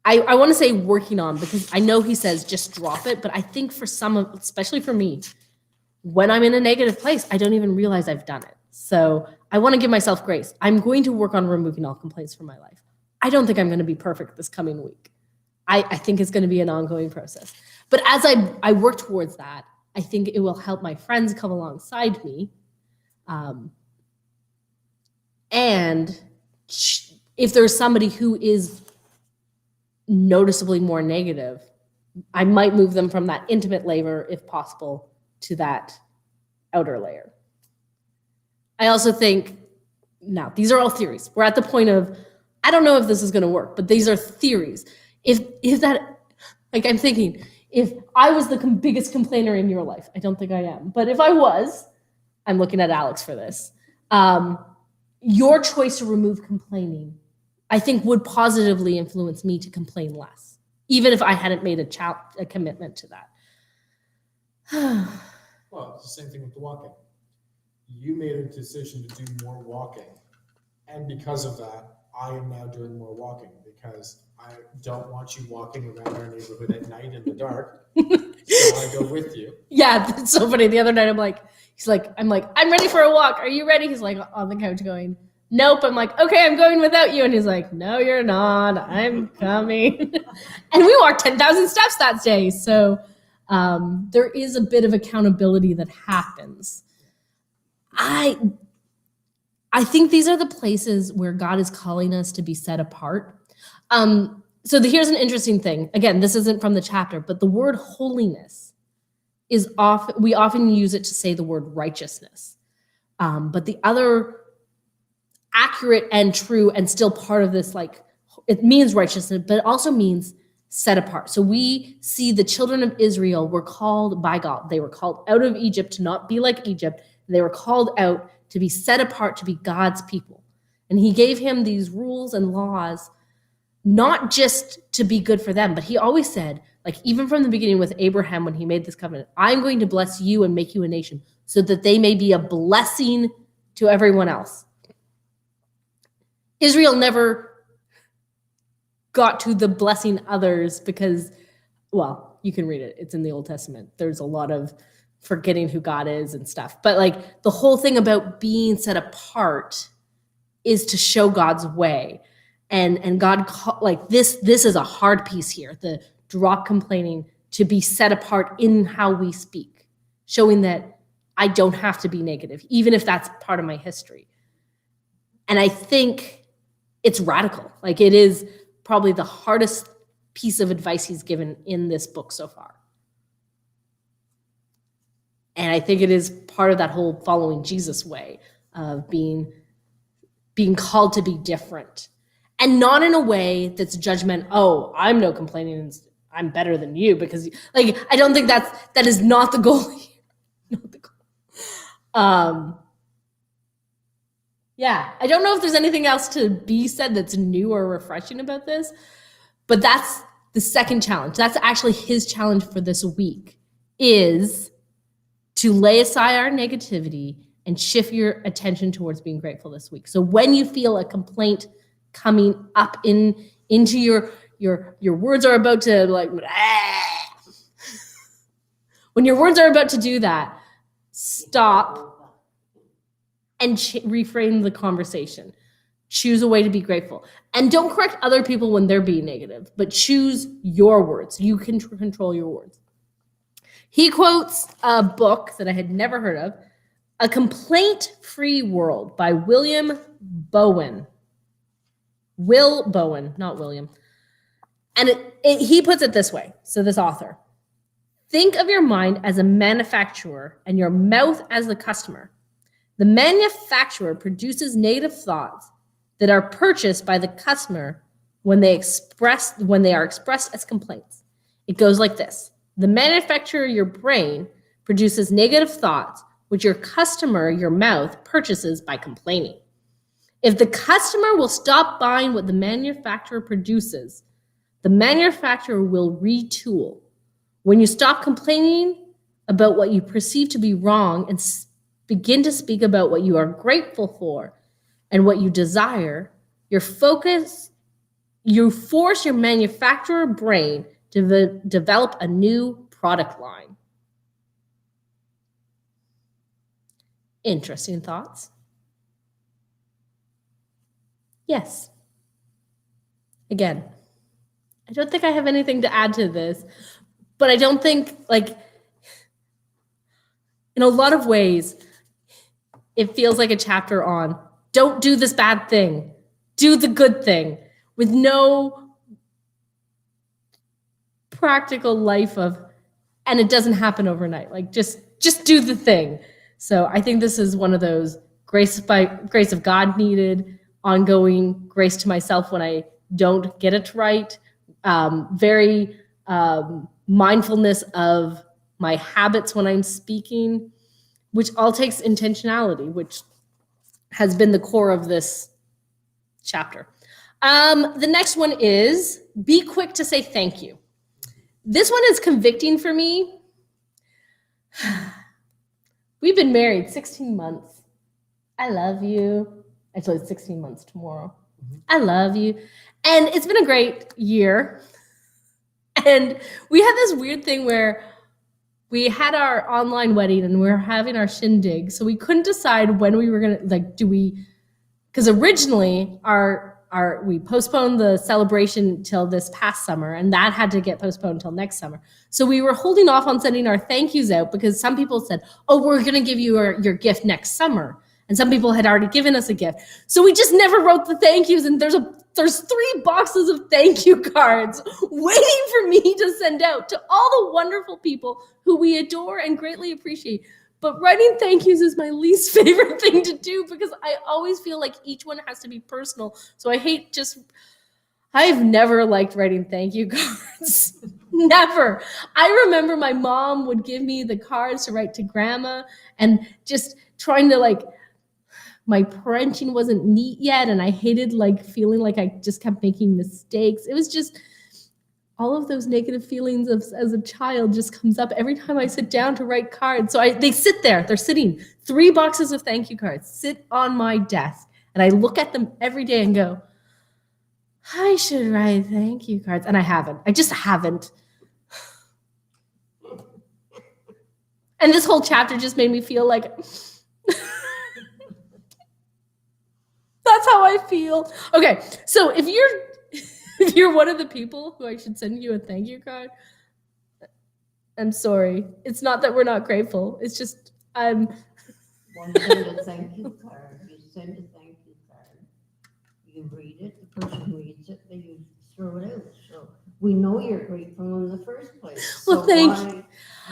I want to say working on because I know he says just drop it, but I think for some, especially for me, when I'm in a negative place, I don't even realize I've done it. So I want to give myself grace. I'm going to work on removing all complaints from my life. I don't think I'm going to be perfect this coming week. I think it's going to be an ongoing process. But as I work towards that, I think it will help my friends come alongside me. And if there's somebody who is noticeably more negative, I might move them from that intimate layer, if possible, to that outer layer. I also think, now, these are all theories. We're at the point of, I don't know if this is going to work, but these are theories. If that, like I'm thinking, if I was the biggest complainer in your life, I don't think I am, but if I was, I'm looking at Alex for this, your choice to remove complaining, I think would positively influence me to complain less, even if I hadn't made a commitment to that. Well, it's the same thing with the walking. You made a decision to do more walking. And because of that, I am now doing more walking because I don't want you walking around our neighborhood at night in the dark. So I go with you. Yeah, it's so funny. The other night, I'm like, I'm ready for a walk. Are you ready? He's like on the couch going, nope. I'm like, okay, I'm going without you. And he's like, no, you're not. I'm coming. And we walked 10,000 steps that day. So there is a bit of accountability that happens. I think these are the places where God is calling us to be set apart. Here's an interesting thing. Again, this isn't from the chapter, but the word holiness is we often use it to say the word righteousness. But the other accurate and true and still part of this, like, it means righteousness, but it also means set apart. So we see the children of Israel were called by God. They were called out of Egypt to not be like Egypt. They were called out to be set apart, to be God's people. And he gave him these rules and laws, not just to be good for them, but he always said, like even from the beginning with Abraham, when he made this covenant, I'm going to bless you and make you a nation so that they may be a blessing to everyone else. Israel never got to the blessing others because, well, you can read it. It's in the Old Testament. There's a lot of forgetting who God is and stuff. But like the whole thing about being set apart is to show God's way. And God, like this is a hard piece here, the drop complaining, to be set apart in how we speak, showing that I don't have to be negative, even if that's part of my history. And I think it's radical. Like it is probably the hardest piece of advice he's given in this book so far. And I think it is part of that whole following Jesus way of being called to be different. And not in a way that's judgment, oh, I'm no complaining, I'm better than you, because like I don't think that is not the goal here. Not the goal. Yeah, I don't know if there's anything else to be said that's new or refreshing about this, but that's the second challenge. That's actually his challenge for this week, is to lay aside our negativity and shift your attention towards being grateful this week. So when you feel a complaint coming up into your words are about to like, when your words are about to do that, stop and reframe the conversation. Choose a way to be grateful. And don't correct other people when they're being negative, but choose your words. You can control your words. He quotes a book that I had never heard of, A Complaint-Free World by William Bowen. Will Bowen, not William. And he puts it this way. So this author, think of your mind as a manufacturer and your mouth as the customer. The manufacturer produces negative thoughts that are purchased by the customer when they are expressed as complaints. It goes like this. The manufacturer, your brain, produces negative thoughts, which your customer, your mouth, purchases by complaining. If the customer will stop buying what the manufacturer produces, the manufacturer will retool. When you stop complaining about what you perceive to be wrong and begin to speak about what you are grateful for and what you desire, you force your manufacturer brain to develop a new product line. Interesting thoughts? Yes. Again, I don't think I have anything to add to this, but I don't think, like, in a lot of ways, it feels like a chapter on don't do this bad thing, do the good thing, with no practical life of, and it doesn't happen overnight. Like just do the thing. So I think this is one of those grace of God needed, ongoing grace to myself when I don't get it right, very mindfulness of my habits when I'm speaking, which all takes intentionality, which has been the core of this chapter. The next one is be quick to say thank you. This one is convicting for me. We've been married 16 months. I love you. Actually, it's 16 months tomorrow. I love you. And it's been a great year. And we had this weird thing where we had our online wedding and we were having our shindig. So we couldn't decide when we were going to, like, because originally we postponed the celebration till this past summer, and that had to get postponed until next summer. So we were holding off on sending our thank yous out because some people said, oh, we're going to give you your gift next summer. And some people had already given us a gift. So we just never wrote the thank yous. And there's 3 boxes of thank you cards waiting for me to send out to all the wonderful people who we adore and greatly appreciate. But writing thank yous is my least favorite thing to do because I always feel like each one has to be personal. So I've never liked writing thank you cards. Never. I remember my mom would give me the cards to write to grandma and just trying to my printing wasn't neat yet. And I hated feeling like I just kept making mistakes. It was just all of those negative feelings as a child just comes up every time I sit down to write cards. So they sit there, they're sitting 3 boxes of thank you cards sit on my desk. And I look at them every day and go, I should write thank you cards. And I just haven't. And this whole chapter just made me feel like, that's how I feel. Okay, so if you're one of the people who I should send you a thank you card, I'm sorry. It's not that we're not grateful. It's just One send a thank you card. You send a thank you card. You read it. The person reads it. Then you throw it out. So we know you're grateful in the first place. Well, so thank you.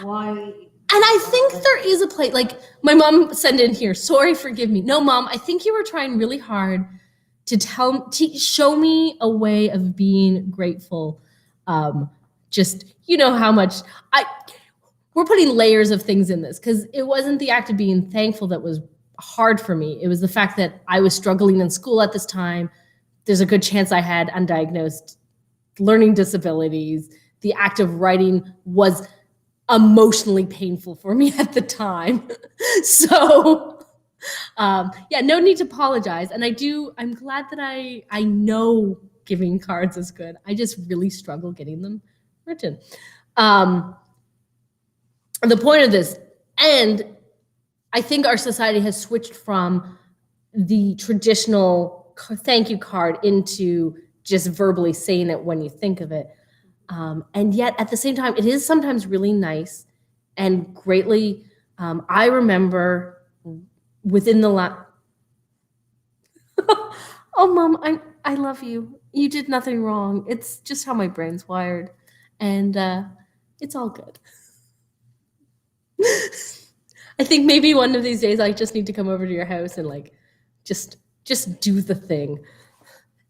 Why? And I think there is a place, my mom sent in here, sorry, forgive me. No, Mom, I think you were trying really hard to show me a way of being grateful. Just, how much we're putting layers of things in this because it wasn't the act of being thankful that was hard for me. It was the fact that I was struggling in school at this time. There's a good chance I had undiagnosed learning disabilities. The act of writing was emotionally painful for me at the time. So, no need to apologize. And I'm glad that I know giving cards is good. I just really struggle getting them written. The point of this, and I think our society has switched from the traditional thank you card into just verbally saying it when you think of it. And yet at the same time, it is sometimes really nice and greatly, I remember within the oh, Mom, I love you. You did nothing wrong. It's just how my brain's wired. And it's all good. I think maybe one of these days I just need to come over to your house and just do the thing.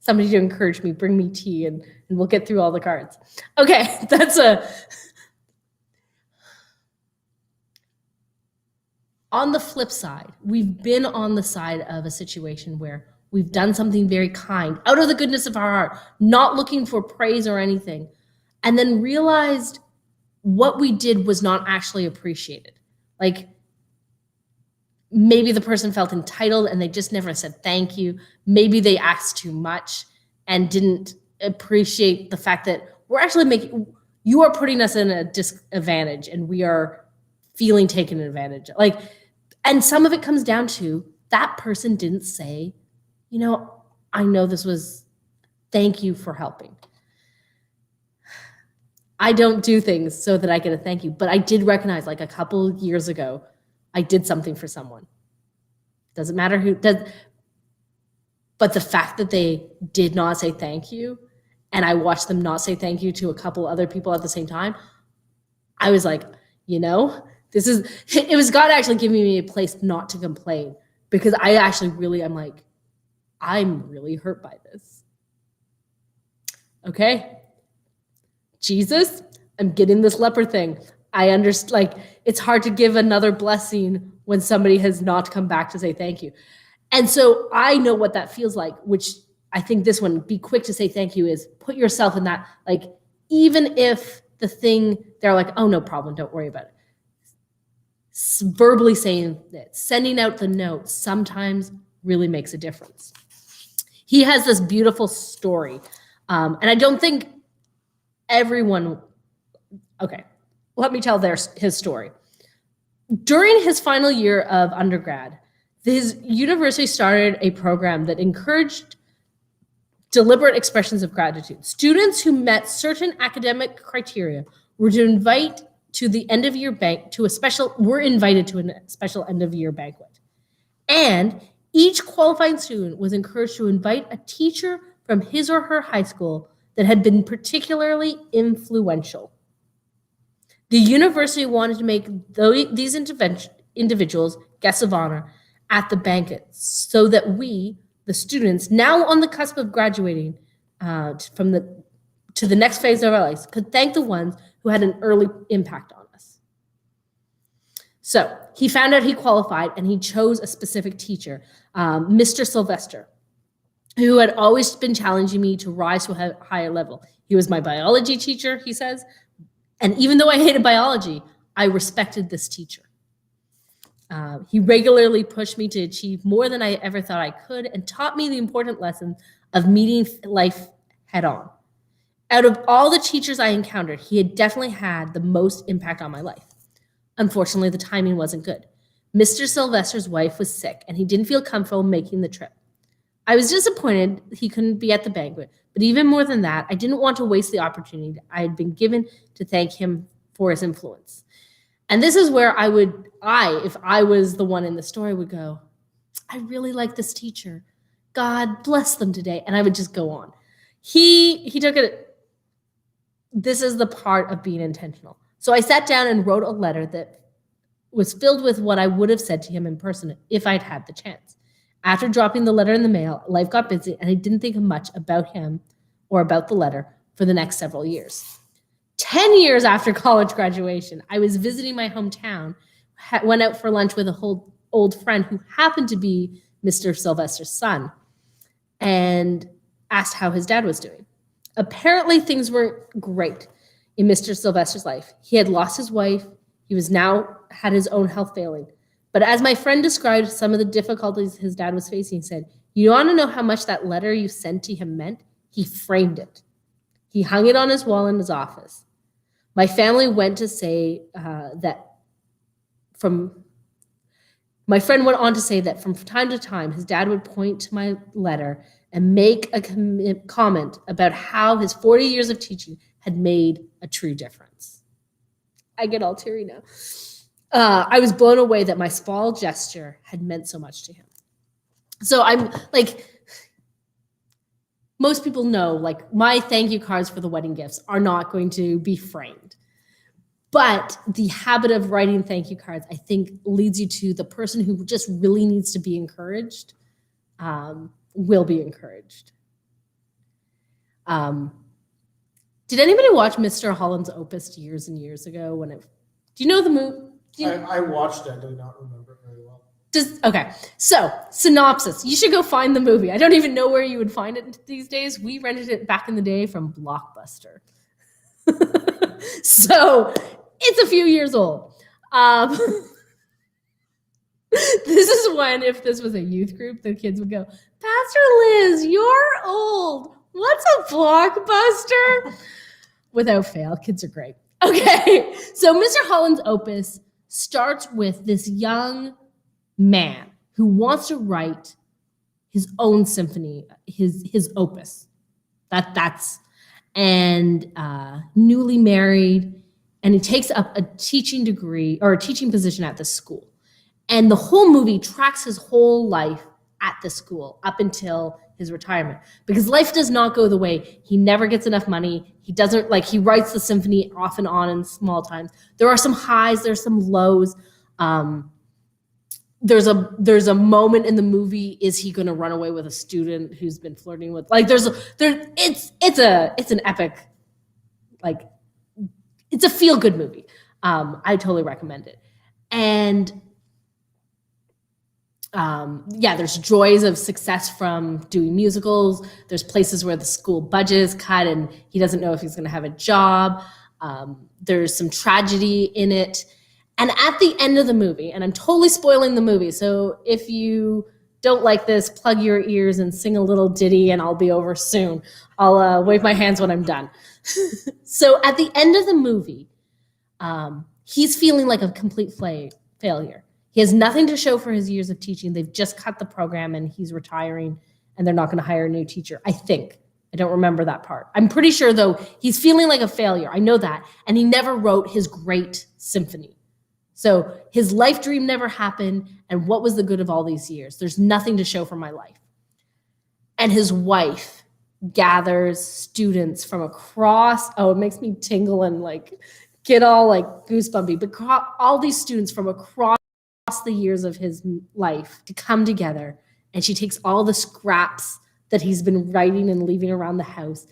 Somebody to encourage me, bring me tea, and we'll get through all the cards. Okay, on the flip side, we've been on the side of a situation where we've done something very kind, out of the goodness of our heart, not looking for praise or anything, and then realized what we did was not actually appreciated. Maybe the person felt entitled and they just never said thank you. Maybe they asked too much and didn't appreciate the fact that we're actually you are putting us in a disadvantage and we are feeling taken advantage of. And some of it comes down to that person didn't say, I know this was, thank you for helping. I don't do things so that I get a thank you, but I did recognize a couple years ago, I did something for someone. Doesn't matter who does, but the fact that they did not say thank you and I watched them not say thank you to a couple other people at the same time, I was like, it was God actually giving me a place not to complain, because I actually really, I'm really hurt by this. Okay, Jesus, I'm getting this leper thing. I understand, it's hard to give another blessing when somebody has not come back to say thank you. And so I know what that feels like, which I think this one, be quick to say thank you, is put yourself in that, even if the thing, they're like, oh, no problem, don't worry about it. Verbally saying it, sending out the note sometimes really makes a difference. He has this beautiful story. And I don't think everyone, okay, let me tell his story. During his final year of undergrad, his university started a program that encouraged deliberate expressions of gratitude. Students who met certain academic criteria were invited to the end of year invited to a special end of year banquet. And each qualifying student was encouraged to invite a teacher from his or her high school that had been particularly influential. The university wanted to make these individuals guests of honor at the banquet, so that we, the students, now on the cusp of graduating to the next phase of our lives, could thank the ones who had an early impact on us. So he found out he qualified, and he chose a specific teacher, Mr. Sylvester, who had always been challenging me to rise to a higher level. He was my biology teacher, he says, and even though I hated biology, I respected this teacher. He regularly pushed me to achieve more than I ever thought I could, and taught me the important lesson of meeting life head on. Out of all the teachers I encountered, he had definitely had the most impact on my life. Unfortunately, the timing wasn't good. Mr. Sylvester's wife was sick, and he didn't feel comfortable making the trip. I was disappointed he couldn't be at the banquet, but even more than that, I didn't want to waste the opportunity I had been given to thank him for his influence. And this is where if I was the one in the story, would go, I really like this teacher. God bless them today. And I would just go on. He took it. This is the part of being intentional. So I sat down and wrote a letter that was filled with what I would have said to him in person if I'd had the chance. After dropping the letter in the mail, life got busy, and I didn't think much about him or about the letter for the next several years. 10 years after college graduation, I was visiting my hometown, went out for lunch with a old friend who happened to be Mr. Sylvester's son, and asked how his dad was doing. Apparently, things were great in Mr. Sylvester's life. He had lost his wife. He was now had his own health failing. But as my friend described some of the difficulties his dad was facing, he said, you want to know how much that letter you sent to him meant? He framed it. He hung it on his wall in his office. My family went to say my friend went on to say that from time to time, his dad would point to my letter and make a comment about how his 40 years of teaching had made a true difference. I get all teary now. I was blown away that my small gesture had meant so much to him. So I'm most people know, my thank you cards for the wedding gifts are not going to be framed. But the habit of writing thank you cards, I think, leads you to the person who just really needs to be encouraged, will be encouraged. Did anybody watch Mr. Holland's Opus years and years ago? Do you know the movie? I watched it. I do not remember it very well. Okay, so synopsis. You should go find the movie. I don't even know where you would find it these days. We rented it back in the day from Blockbuster. So it's a few years old. This is when, if this was a youth group, the kids would go, Pastor Liz, you're old. What's a Blockbuster? Without fail, kids are great. Okay, so Mr. Holland's Opus starts with this young man who wants to write his own symphony, his opus. Newly married, and he takes up a teaching degree or a teaching position at the school. And the whole movie tracks his whole life at the school up until his retirement, because life does not go the way. He never gets enough money. He doesn't, like, he writes the symphony off and on in small times. There are some highs, there's some lows. There's a moment in the movie, is he going to run away with a student who's been flirting with, like, it's an epic, like, it's a feel good movie. I totally recommend it. And there's joys of success from doing musicals. There's places where the school budget is cut and he doesn't know if he's going to have a job. There's some tragedy in it. And at the end of the movie, and I'm totally spoiling the movie, so if you don't like this, plug your ears and sing a little ditty and I'll be over soon. I'll wave my hands when I'm done. So at the end of the movie, he's feeling like a complete failure. He has nothing to show for his years of teaching. They've just cut the program and he's retiring and they're not going to hire a new teacher, I think. I don't remember that part. I'm pretty sure, though, he's feeling like a failure. I know that. And he never wrote his great symphony. So his life dream never happened. And what was the good of all these years? There's nothing to show for my life. And his wife gathers students from across, it makes me tingle and like get all like goosebumpy, but all these students from across the years of his life to come together. And she takes all the scraps that he's been writing and leaving around the house,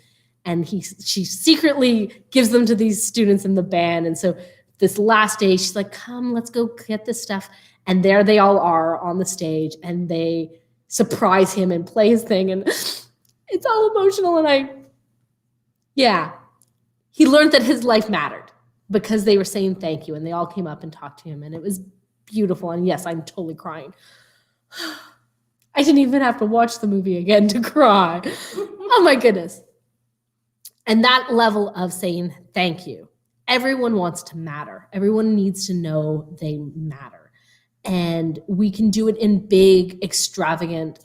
and she secretly gives them to these students in the band. And so this last day, she's like, come, let's go get this stuff. And there they all are on the stage, and they surprise him and play his thing. And it's all emotional. And he learned that his life mattered because they were saying thank you, and they all came up and talked to him, and it was beautiful. And yes, I'm totally crying. I didn't even have to watch the movie again to cry. Oh my goodness. And that level of saying thank you. Everyone wants to matter. Everyone needs to know they matter. And we can do it in big, extravagant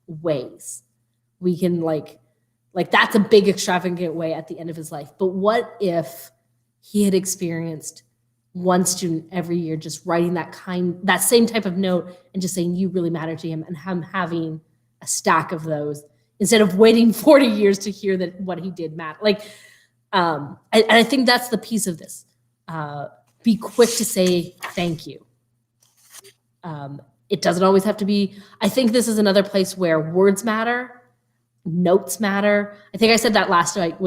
ways. We can like that's a big, extravagant way at the end of his life. But what if he had experienced one student every year just writing that same type of note and just saying you really matter to him, and him having a stack of those instead of waiting 40 years to hear that what he did matter. And I think that's the piece of this. Be quick to say thank you. It doesn't always have to be. I think this is another place where words matter, notes matter. I think I said that last week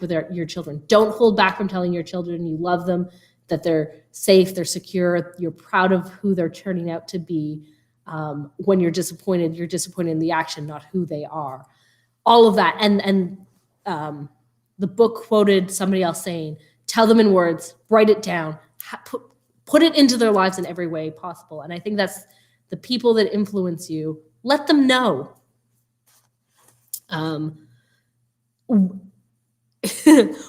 with your children. Don't hold back from telling your children you love them, that they're safe, they're secure, you're proud of who they're turning out to be. When you're disappointed in the action, not who they are. All of that. And the book quoted somebody else saying, tell them in words, write it down, put it into their lives in every way possible. And I think that's the people that influence you. Let them know.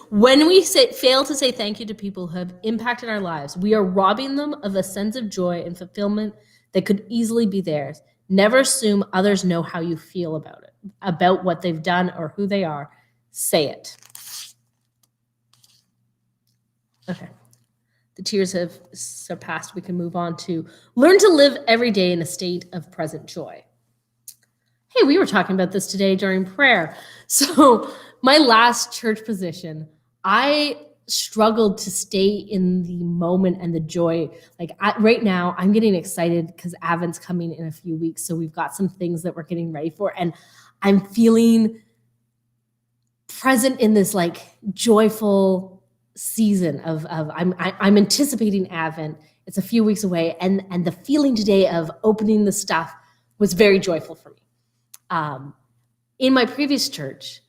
When we fail to say thank you to people who have impacted our lives, we are robbing them of a sense of joy and fulfillment that could easily be theirs. Never assume others know how you feel about it, about what they've done or who they are. Say it. Okay. The tears have surpassed. We can move on to learn to live every day in a state of present joy. Hey, we were talking about this today during prayer. So my last church position, I struggled to stay in the moment and the joy. Right now, I'm getting excited because Advent's coming in a few weeks. So we've got some things that we're getting ready for. And I'm feeling present in this joyful season of I'm anticipating Advent. It's a few weeks away. And the feeling today of opening the stuff was very joyful for me. In my previous church,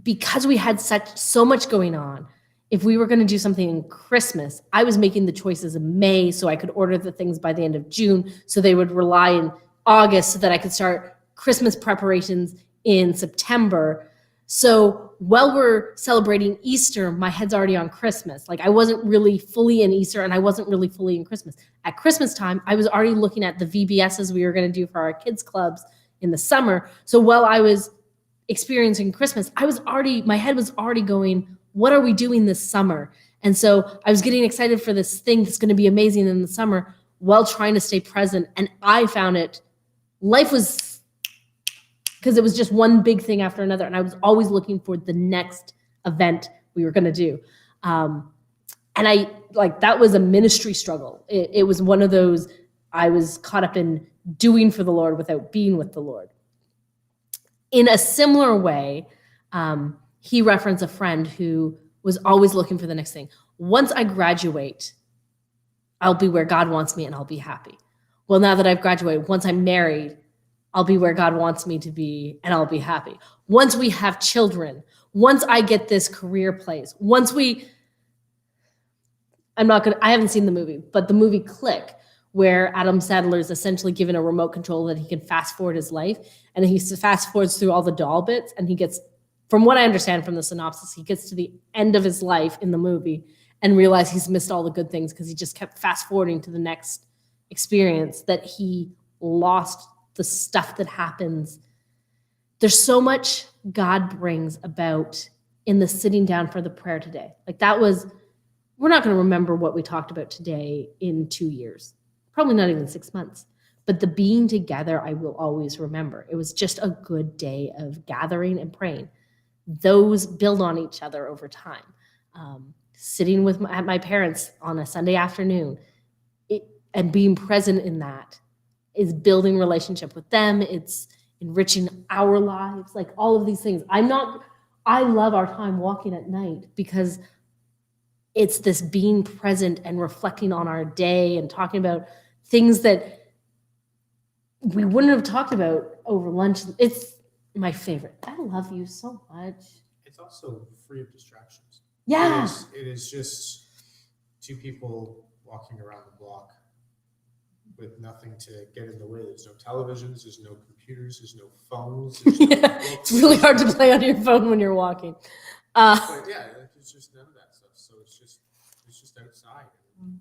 because we had so much going on, if we were going to do something in Christmas, I was making the choices in May so I could order the things by the end of June so they would rely in August so that I could start Christmas preparations in September. So while we're celebrating Easter, my head's already on Christmas. I wasn't really fully in Easter and I wasn't really fully in Christmas. At Christmas time, I was already looking at the VBSs we were going to do for our kids' clubs in the summer. So while I was experiencing Christmas, my head was already going, what are we doing this summer? And so I was getting excited for this thing that's going to be amazing in the summer while trying to stay present. And I found it life was, because it was just one big thing after another. And I was always looking for the next event we were going to do. And I like, that was a ministry struggle. It was one of those, I was caught up in doing for the Lord without being with the Lord. In a similar way, he referenced a friend who was always looking for the next thing. Once I graduate, I'll be where God wants me and I'll be happy. Well, now that I've graduated, once I'm married, I'll be where God wants me to be and I'll be happy. Once we have children, once I get this career place, once we, I haven't seen the movie, but the movie Click, where Adam Sandler is essentially given a remote control that he can fast forward his life. And then he fast forwards through all the doll bits. And he gets, from what I understand from the synopsis, he gets to the end of his life in the movie and realizes he's missed all the good things because he just kept fast forwarding to the next experience, that he lost the stuff that happens. There's so much God brings about in the sitting down for the prayer today. Like that was, we're not going to remember what we talked about today in 2 years. Probably not even 6 months, but the being together, I will always remember. It was just a good day of gathering and praying. Those build on each other over time. Sitting with at my parents on a Sunday afternoon and being present in that is building relationship with them. It's enriching our lives, like all of these things. I love our time walking at night because it's this being present and reflecting on our day and talking about things that we wouldn't have talked about over lunch. It's my favorite. I love you so much. It's also free of distractions. Yeah. It is just two people walking around the block with nothing to get in the way. There's no televisions, there's no computers, there's no phones. There's no Yeah. books. It's really hard to play on your phone when you're walking. But yeah, it's just none of that stuff. So it's just outside and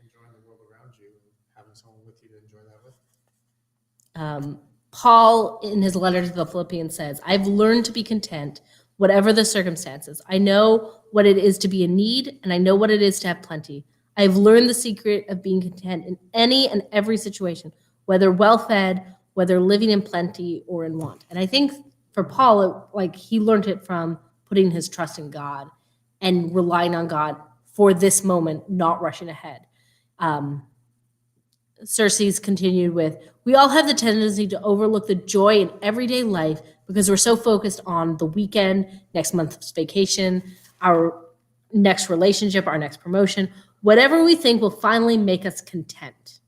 enjoying the world around you and having someone with you to enjoy that with. Paul, in his letter to the Philippians, says, I've learned to be content, whatever the circumstances. I know what it is to be in need, and I know what it is to have plenty. I've learned the secret of being content in any and every situation, whether well-fed, whether living in plenty or in want. And I think for Paul, he learned it from putting his trust in God and relying on God for this moment, not rushing ahead. Searcy's continued with, we all have the tendency to overlook the joy in everyday life because we're so focused on the weekend, next month's vacation, our next relationship, our next promotion, whatever we think will finally make us content.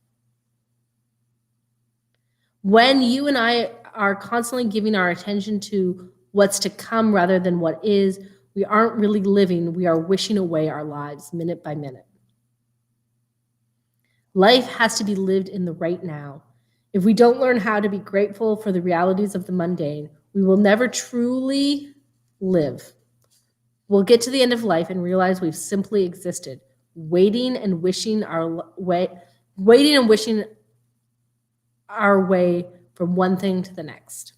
When you and I are constantly giving our attention to what's to come rather than what is, we aren't really living, we are wishing away our lives minute by minute. Life has to be lived in the right now. If we don't learn how to be grateful for the realities of the mundane, we will never truly live. We'll get to the end of life and realize we've simply existed, waiting and wishing our way from one thing to the next.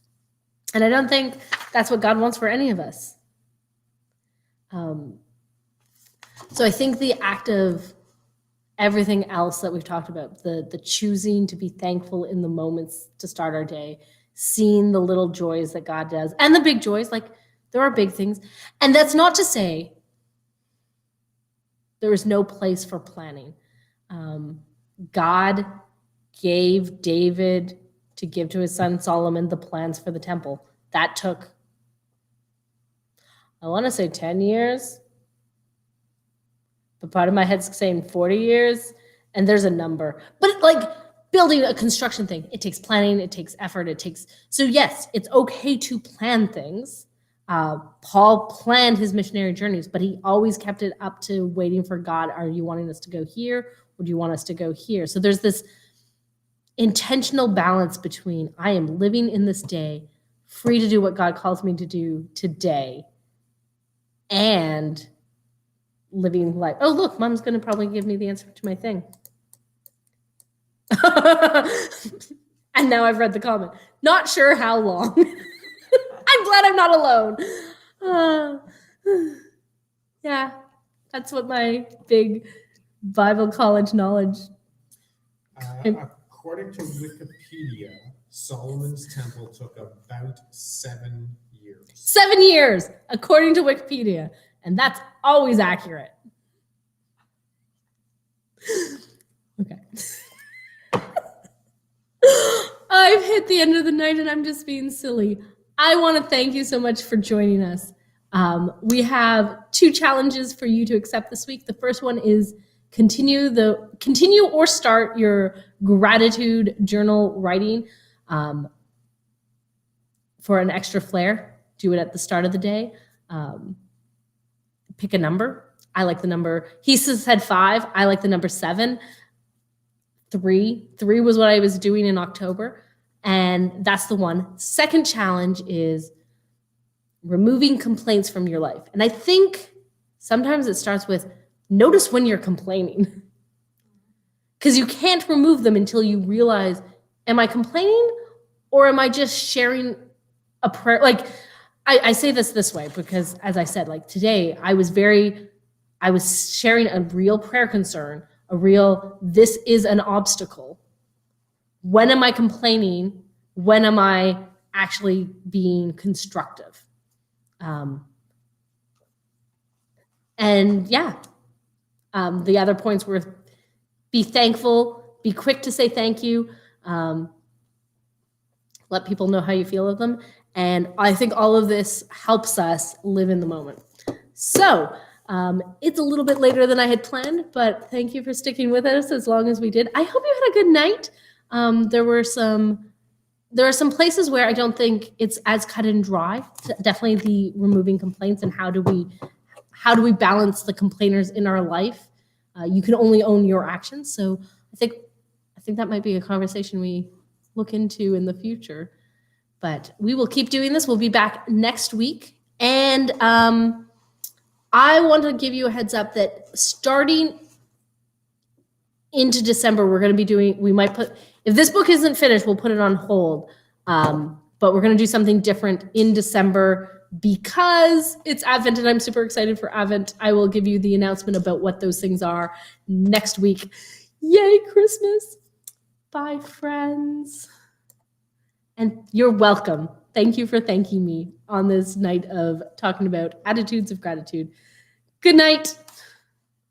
And I don't think that's what God wants for any of us. So I think the act of everything else that we've talked about, the choosing to be thankful in the moments to start our day, seeing the little joys that God does, and the big joys, there are big things. And that's not to say there is no place for planning. God gave David to give to his son Solomon the plans for the temple. That took, I want to say 10 years, but part of my head's saying 40 years, and there's a number. But building a construction thing, it takes planning, it takes effort, so yes, it's okay to plan things. Paul planned his missionary journeys, but he always kept it up to waiting for God. Are you wanting us to go here, or do you want us to go here? So there's this intentional balance between I am living in this day, free to do what God calls me to do today, and living life. Oh, look, Mom's going to probably give me the answer to my thing. And now I've read the comment. Not sure how long. I'm glad I'm not alone. Yeah, that's what my big Bible college knowledge. A According to Wikipedia, Solomon's Temple took about 7 years. 7 years, according to Wikipedia. And that's always accurate. Okay. I've hit the end of the night and I'm just being silly. I want to thank you so much for joining us. We have 2 challenges for you to accept this week. The first one is continue or start your gratitude journal writing for an extra flair. Do it at the start of the day. Pick a number. I like the number. He said 5. I like the number 7. 3 was what I was doing in October, and that's the one. Second challenge is removing complaints from your life. And I think sometimes it starts with notice when you're complaining, because you can't remove them until you realize, am I complaining or am I just sharing a prayer? Like I say this way because, as I said, like today I was sharing a real prayer concern, this is an obstacle. When am I complaining? When am I actually being constructive? The other points were be thankful, be quick to say thank you, let people know how you feel of them. And I think all of this helps us live in the moment. So it's a little bit later than I had planned, but thank you for sticking with us as long as we did. I hope you had a good night. There are some places where I don't think it's as cut and dry. Definitely the removing complaints and how do we balance the complainers in our life. You can only own your actions. So I think that might be a conversation we look into in the future. But we will keep doing this. We'll be back next week. And I want to give you a heads up that starting into December, we're going to be if this book isn't finished, we'll put it on hold. But we're going to do something different in December because it's Advent and I'm super excited for Advent. I will give you the announcement about what those things are next week. Yay, Christmas. Bye, friends. And you're welcome. Thank you for thanking me on this night of talking about attitudes of gratitude. Good night.